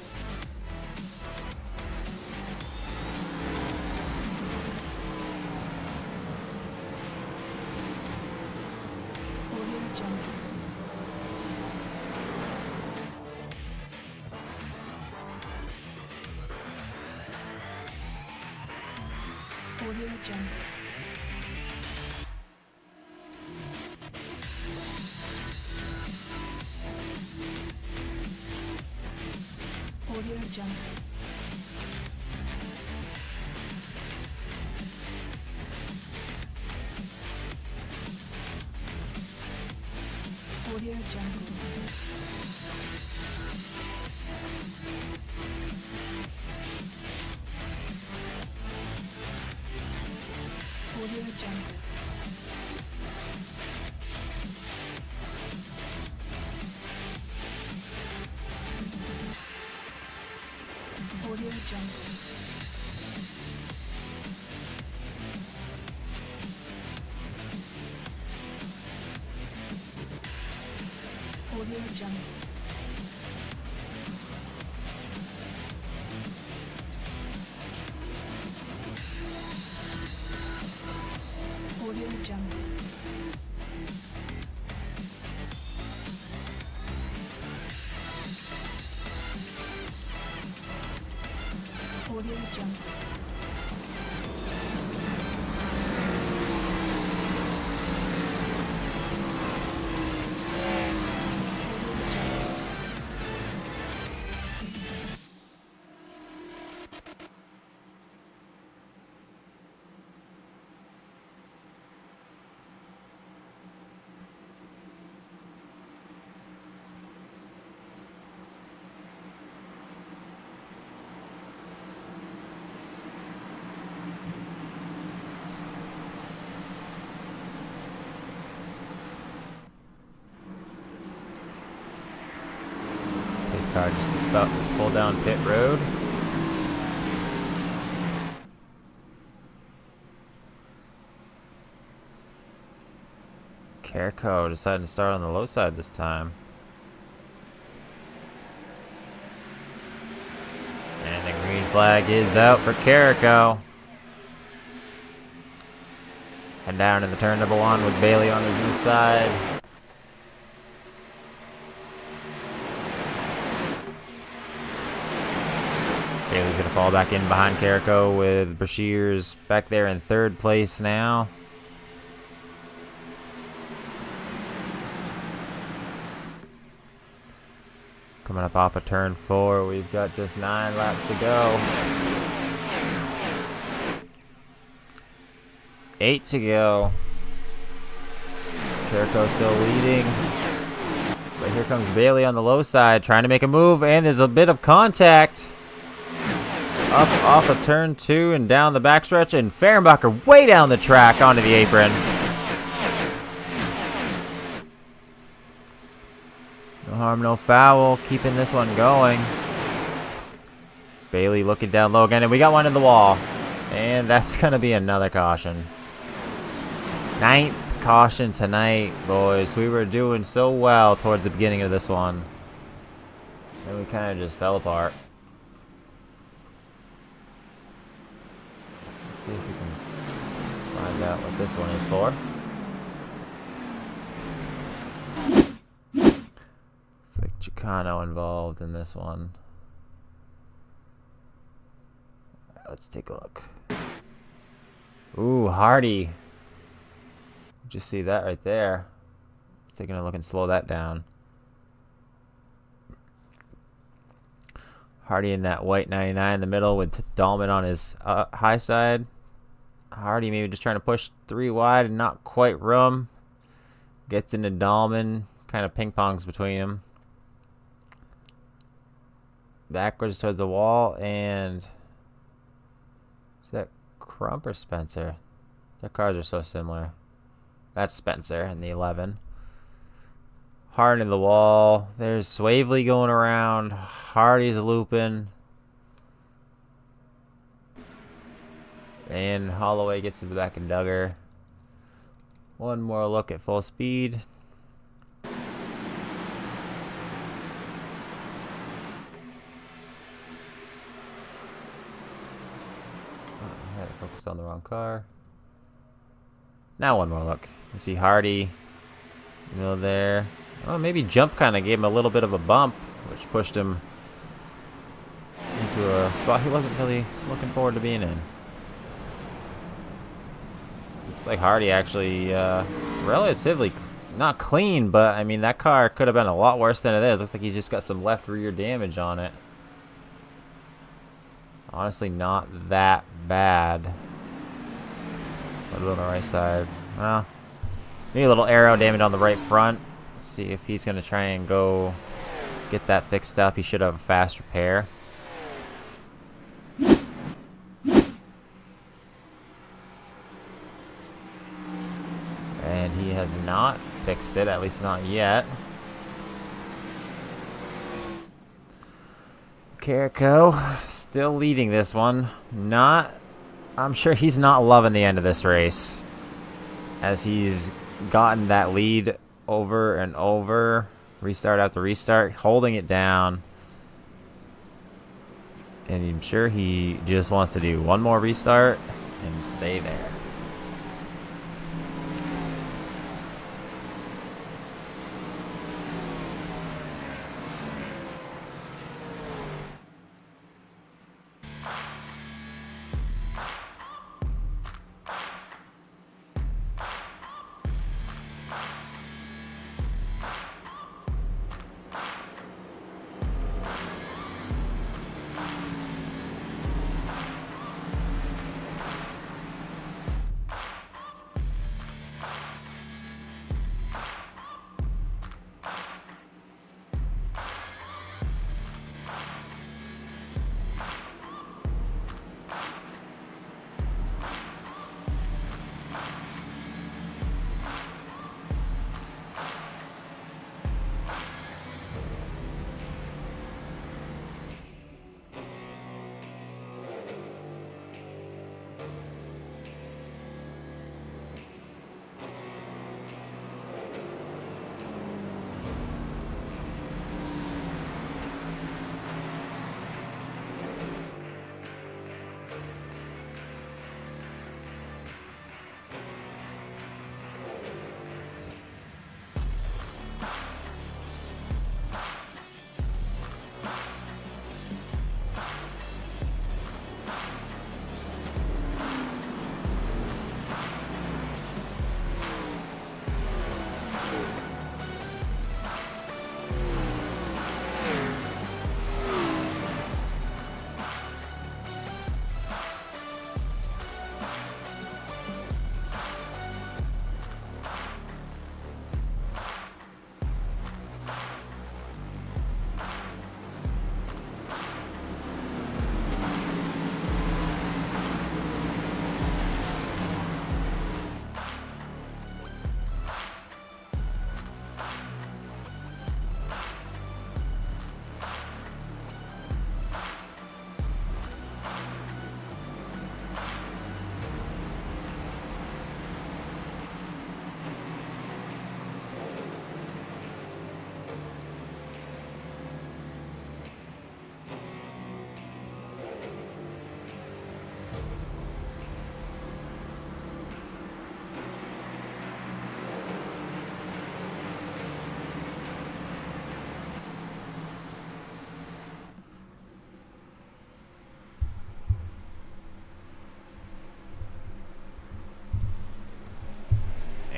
Audio Jungle. Audio Jungle. Audio Audio Jungle. Audio Jungle. Audio Jungle. Audio Jungle. Audio Jungle. Audio Jungle. Audio Jungle. His car just about to pull down pit road. Carrico deciding to start on the low side this time. And the green flag is out for Carrico. Head down in the turn number 1 with Bailey on his inside. Bailey's going to fall back in behind Carrico with Brashears back there in 3rd place now. Coming up off of turn 4, we've got just 9 laps to go. 8 to go. Carrico still leading. But here comes Bailey on the low side trying to make a move, and there's a bit of contact. Up off of turn 2 and down the backstretch, and Fehrenbacher way down the track onto the apron. No harm, no foul, keeping this one going. Bailey looking down low again, and we got one in the wall. And that's going to be another caution. 9th caution tonight, boys. We were doing so well towards the beginning of this one. And we kind of just fell apart. See if we can find out what this one is for. It's like Chicano involved in this one. Let's take a look. Ooh, Hardy. Just see that right there. Taking a look and slow that down. Hardy in that white 99 in the middle with Dahlman on his high side. Hardy maybe just trying to push 3 wide and not quite room. Gets into Dahlman. Kind of ping pongs between them. Backwards towards the wall, and is that Crump or Spencer? Their cars are so similar. That's Spencer in the 11. Hard in the wall. There's Swavely going around. Hardy's looping. And Holloway gets to the back of Duggar. One more look at full speed. I had to focus on the wrong car. Now one more look. You see Hardy, you know, there. Oh, maybe Jump kind of gave him a little bit of a bump, which pushed him into a spot he wasn't really looking forward to being in. Looks like Hardy actually relatively not clean, but I mean that car could have been a lot worse than it is. Looks like he's just got some left rear damage on it. Honestly, not that bad. A little on the right side. Well, maybe a little aero damage on the right front. See if he's going to try and go get that fixed up. He should have a fast repair. And he has not fixed it, at least not yet. Carrico still leading this one. I'm sure he's not loving the end of this race, as he's gotten that lead over and over, restart after restart, holding it down. And I'm sure he just wants to do one more restart and stay there.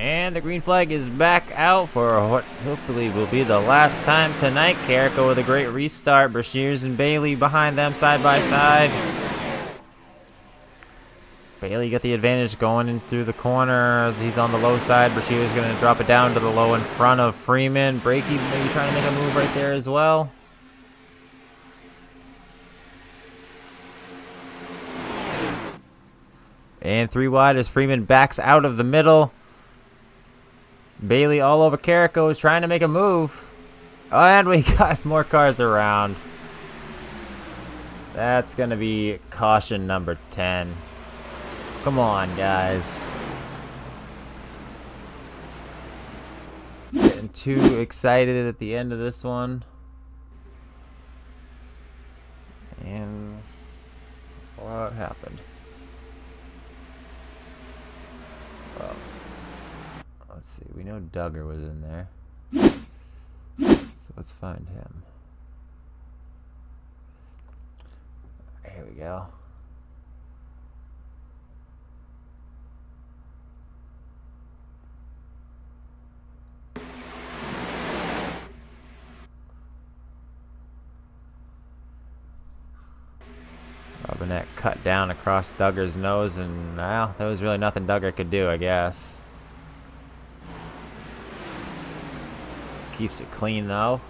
And the green flag is back out for what hopefully will be the last time tonight. Carrico with a great restart. Brashears and Bailey behind them side by side. Bailey got the advantage going in through the corners. He's on the low side. Brashears going to drop it down to the low in front of Freeman. Brakey maybe trying to make a move right there as well. And 3 wide as Freeman backs out of the middle. Bailey all over Carrico is trying to make a move. And we got more cars around. That's going to be caution number 10. Come on, guys. Getting too excited at the end of this one. And what happened? Well, let's see. We know Duggar was in there. So let's find him. Here we go. when that cut down across Duggar's nose, and well, there was really nothing Duggar could do, I guess. Keeps it clean though.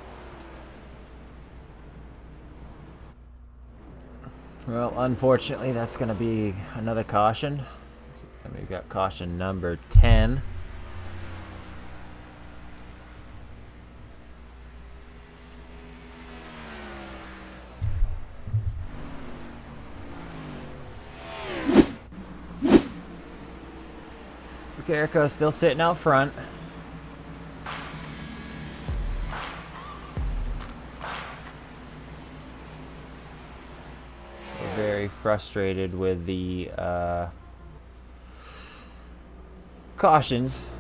Well, unfortunately, that's going to be another caution. And we've got caution number 10. Carrico's still sitting out front. We're very frustrated with the cautions.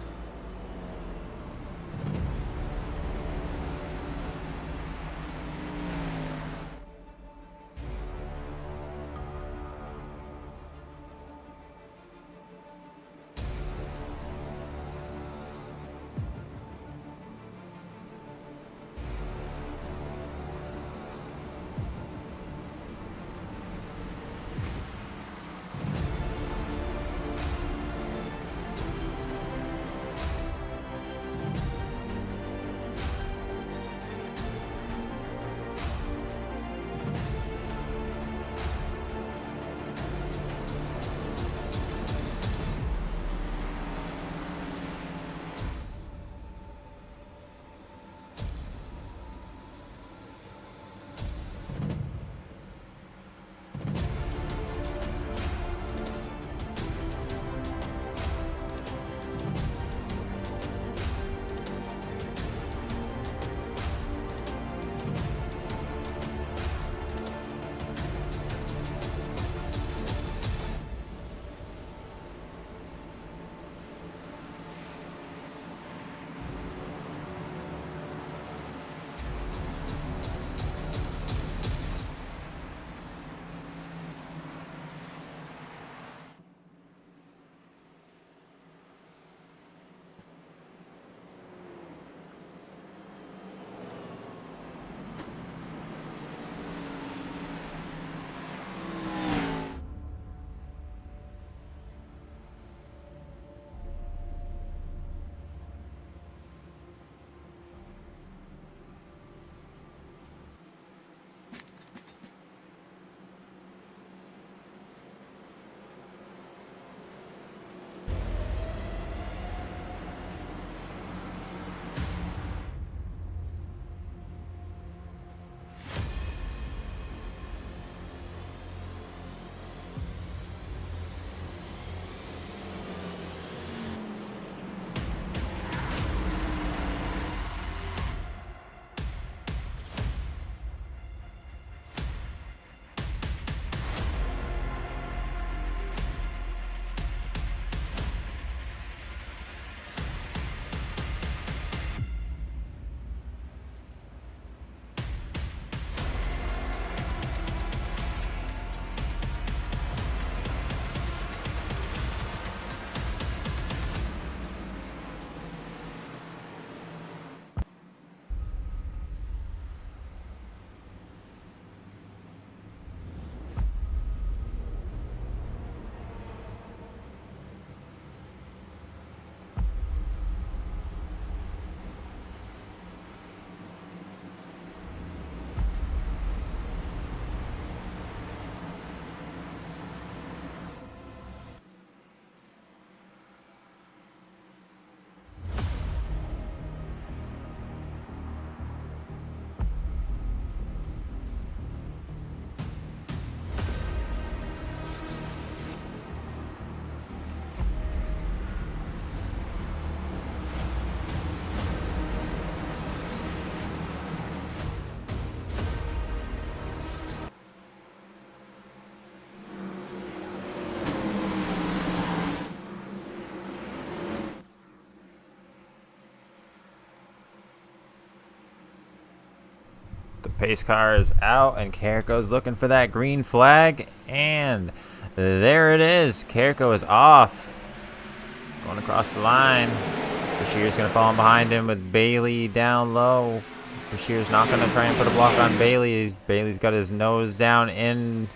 Pace car is out, and Carrico's looking for that green flag, and there it is. Carrico is off. Going across the line. Bashir's going to fall in behind him with Bailey down low. Bashir's not going to try and put a block on Bailey. Bailey's got his nose down in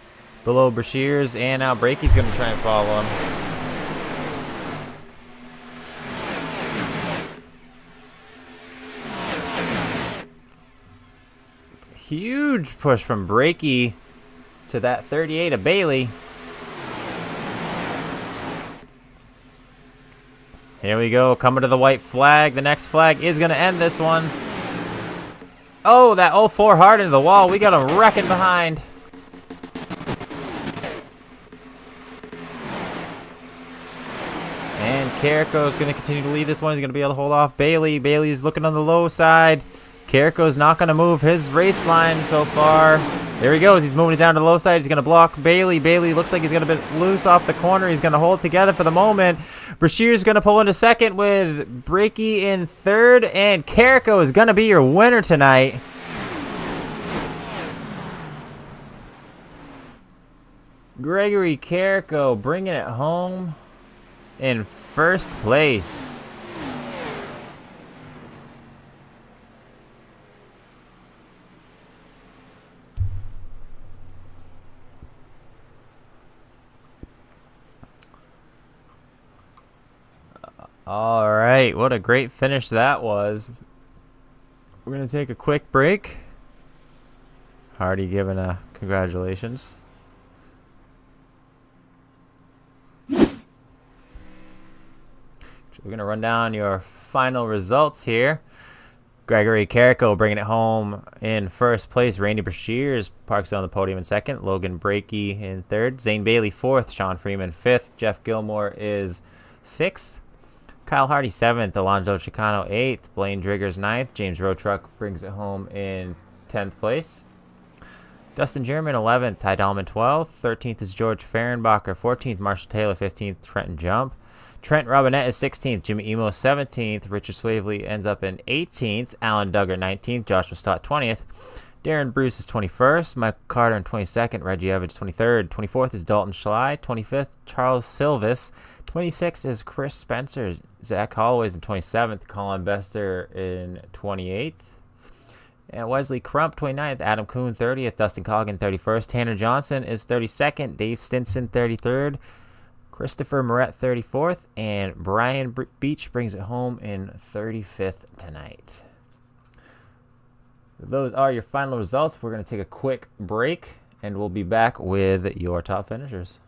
below Brashears, and now Brakey's going to try and follow him. Huge push from Brakey to that 38 of Bailey. Here we go, coming to the white flag. The next flag is going to end this one. Oh, that 04 hard into the wall. We got him wrecking behind. And Carrico's going to continue to lead this one. He's going to be able to hold off Bailey. Bailey's looking on the low side. Carrico's not going to move his race line so far. There he goes. He's moving it down to the low side. He's going to block Bailey. Bailey looks like he's going to be loose off the corner. He's going to hold it together for the moment. Brashear's going to pull into second with Brakey in third. And Carrico is going to be your winner tonight. Gregory Carrico bringing it home in first place. All right, what a great finish that was. We're going to take a quick break. Hardy giving a congratulations. We're going to run down your final results here. Gregory Carrico bringing it home in first place. Randy Brashears parks on the podium in second. Logan Brakey in third. Zane Bailey fourth. Sean Freeman fifth. Jeff Gilmore is sixth. Kyle Hardy 7th, Alonzo Chicano 8th, Blaine Driggers 9th, James Rotruck brings it home in 10th place. Dustin German 11th, Ty Dahlman 12th, 13th is George Fehrenbacher 14th, Marshall Taylor 15th, Trenton Jump. Trent Robinette is 16th, Jimmy Emo 17th, Richard Swavely ends up in 18th, Alan Duggar 19th, Joshua Stott 20th, Darren Bruce is 21st, Mike Carter in 22nd, Reggie Evans 23rd, 24th is Dalton Schley, 25th, Charles Silvis, 26th is Chris Spencer, Zach Holloway's in 27th, Colin Bester in 28th, and Wesley Crump 29th, Adam Kuhn 30th, Dustin Coggin 31st, Tanner Johnson is 32nd, Dave Stinson 33rd, Christopher Moret 34th, and Brian Beach brings it home in 35th tonight. So those are your final results. We're going to take a quick break, and we'll be back with your top finishers.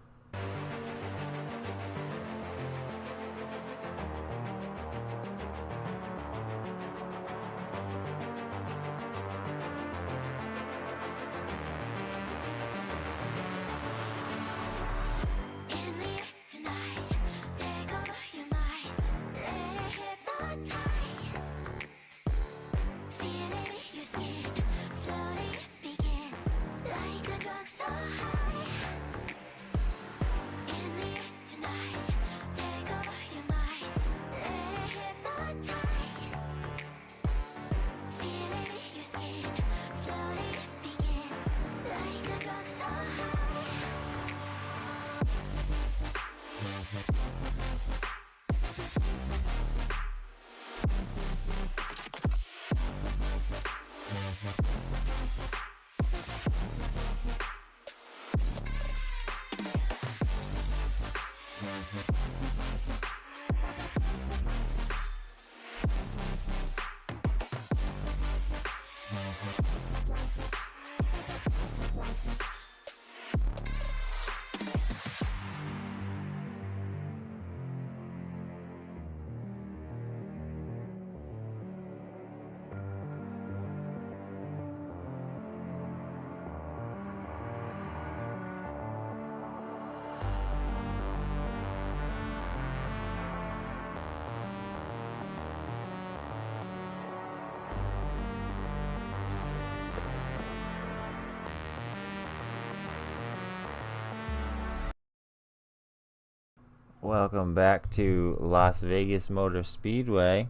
Welcome back to Las Vegas Motor Speedway.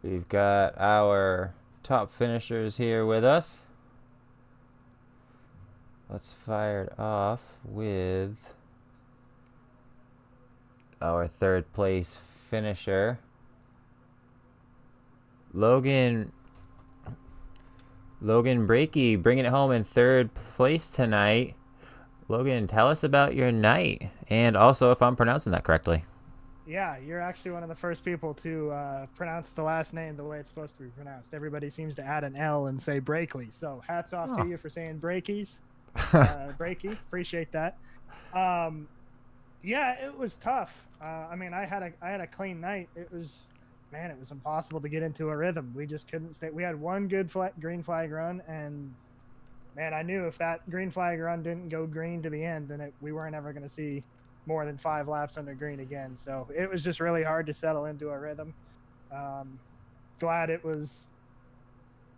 We've got our top finishers here with us. Let's fire it off with our third place finisher. Logan Breaky bringing it home in third place tonight. Logan, tell us about your night, and also if I'm pronouncing that correctly. Yeah, you're actually one of the first people to pronounce the last name the way it's supposed to be pronounced. Everybody seems to add an L and say Brakely. So hats off to you for saying Brakies. Brakey, appreciate that. Yeah, it was tough. I mean, I had a clean night. It was impossible to get into a rhythm. We just couldn't stay. We had one good green flag run, and man, I knew if that green flag run didn't go green to the end, then we weren't ever going to see more than 5 laps under green again. So it was just really hard to settle into a rhythm. Glad it was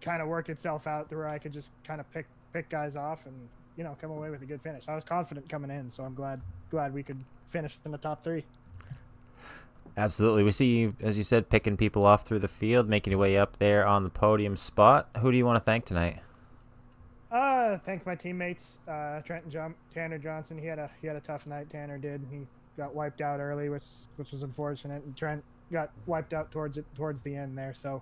kind of worked itself out to where I could just kind of pick guys off and, you know, come away with a good finish. I was confident coming in, so I'm glad we could finish in the top 3. Absolutely. We see you, as you said, picking people off through the field, making your way up there on the podium spot. Who do you want to thank tonight? Thank my teammates, Tanner Johnson. He had a tough night. Tanner did. He got wiped out early, which was unfortunate, and Trent got wiped out towards the end there. So,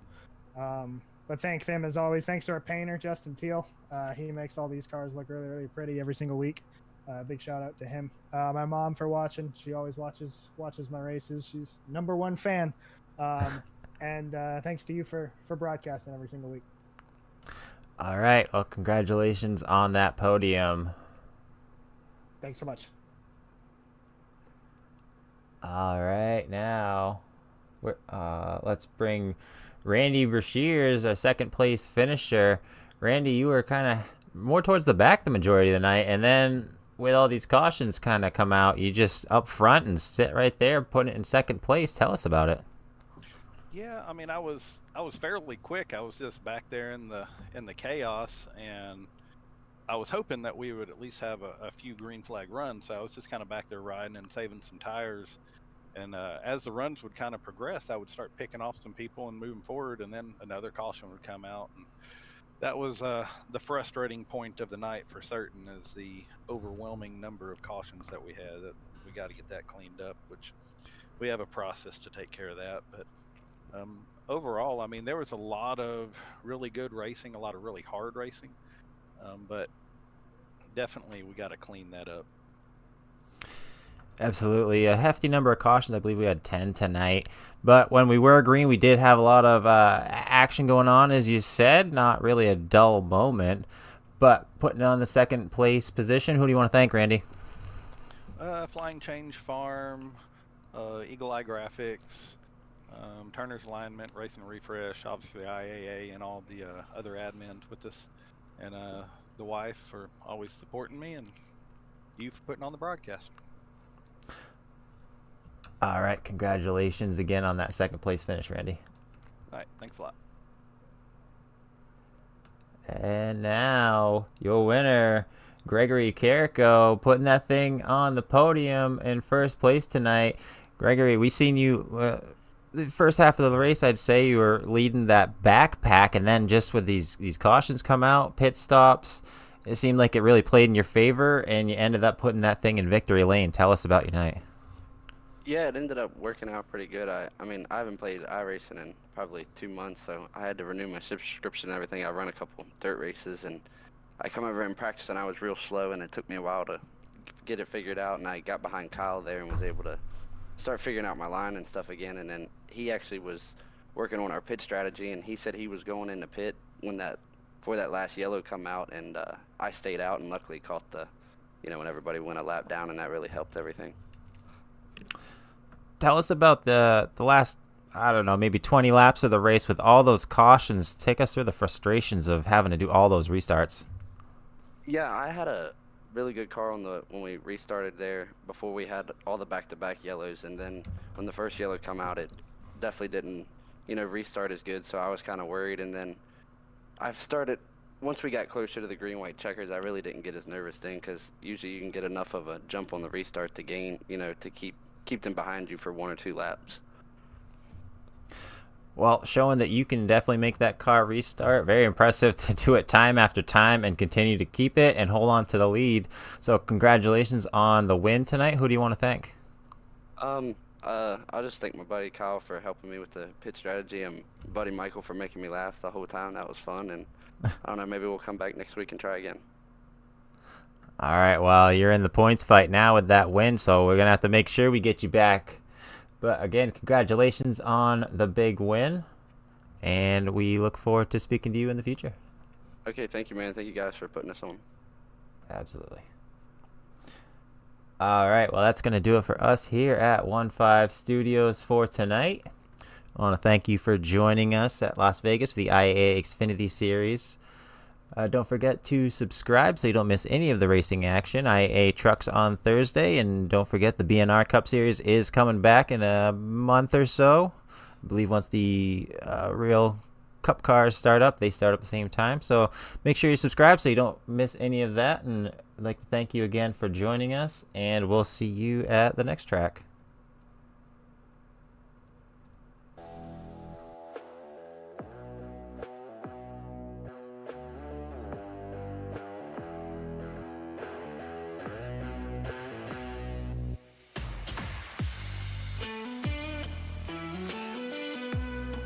but thank them as always. Thanks to our painter, Justin Teal. He makes all these cars look really, really pretty every single week. Big shout out to him. My mom for watching. She always watches my races. She's #1 fan. And thanks to you for broadcasting every single week. All right. Well, congratulations on that podium. Thanks so much. All right. Now, let's bring Randy Brashears, our second place finisher. Randy, you were kind of more towards the back the majority of the night, and then with all these cautions kind of come out, you just up front and sit right there, putting it in second place. Tell us about it. Yeah, I mean, I was fairly quick. I was just back there in the chaos, and I was hoping that we would at least have a few green flag runs. So I was just kind of back there riding and saving some tires. And as the runs would kind of progress, I would start picking off some people and moving forward, and then another caution would come out. And that was the frustrating point of the night for certain, is the overwhelming number of cautions that we had. That we got to get that cleaned up, which we have a process to take care of that. But overall, I mean, there was a lot of really good racing, a lot of really hard racing, but definitely we got to clean that up. Absolutely. A hefty number of cautions. I believe we had 10 tonight. But when we were green, we did have a lot of action going on, as you said. Not really a dull moment. But putting on the second place position, who do you want to thank, Randy? Flying Change Farm, Eagle Eye Graphics, Turner's Alignment, Racing Refresh, obviously IAA, and all the other admins with us, and the wife for always supporting me, and you for putting on the broadcast. All right, congratulations again on that second place finish, Randy. All right, thanks a lot. And now your winner, Gregory Carrico, putting that thing on the podium in first place tonight. Gregory, we seen you the first half of the race. I'd say you were leading that backpack, and then just with these cautions come out, pit stops, it seemed like it really played in your favor, and you ended up putting that thing in victory lane. Tell us about your night. Yeah, it ended up working out pretty good. I mean, I haven't played iRacing in probably 2 months, so I had to renew my subscription and everything. I run a couple dirt races, and I come over and practice, and I was real slow, and it took me a while to get it figured out, and I got behind Kyle there and was able to start figuring out my line and stuff again. And then he actually was working on our pit strategy, and he said he was going in the pit before that last yellow come out, and I stayed out and luckily caught when everybody went a lap down, and that really helped everything. Tell us about the last, I don't know, maybe 20 laps of the race with all those cautions. Take us through the frustrations of having to do all those restarts. Yeah, I had a really good car when we restarted there before we had all the back-to-back yellows, and then when the first yellow come out, it definitely didn't, restart as good, so I was kind of worried. And then once we got closer to the green-white checkers, I really didn't get as nervous then, because usually you can get enough of a jump on the restart to gain, to keep them behind you for 1 or 2 laps. Well, showing that you can definitely make that car restart. Very impressive to do it time after time and continue to keep it and hold on to the lead. So congratulations on the win tonight. Who do you want to thank? I I'll just thank my buddy Kyle for helping me with the pit strategy, and buddy Michael for making me laugh the whole time. That was fun, and I don't know, maybe we'll come back next week and try again. All right, well, you're in the points fight now with that win, so we're going to have to make sure we get you back. But again, congratulations on the big win, and we look forward to speaking to you in the future. Okay, thank you, man. Thank you guys for putting us on. Absolutely. All right, well, that's going to do it for us here at 1-5 Studios for tonight. I want to thank you for joining us at Las Vegas for the IAA Xfinity Series. Don't forget to subscribe so you don't miss any of the racing action. IAA trucks on Thursday, and don't forget the BNR Cup Series is coming back in a month or so. I believe once the real Cup cars start up, they start up at the same time. So make sure you subscribe so you don't miss any of that. And I'd like to thank you again for joining us, and we'll see you at the next track.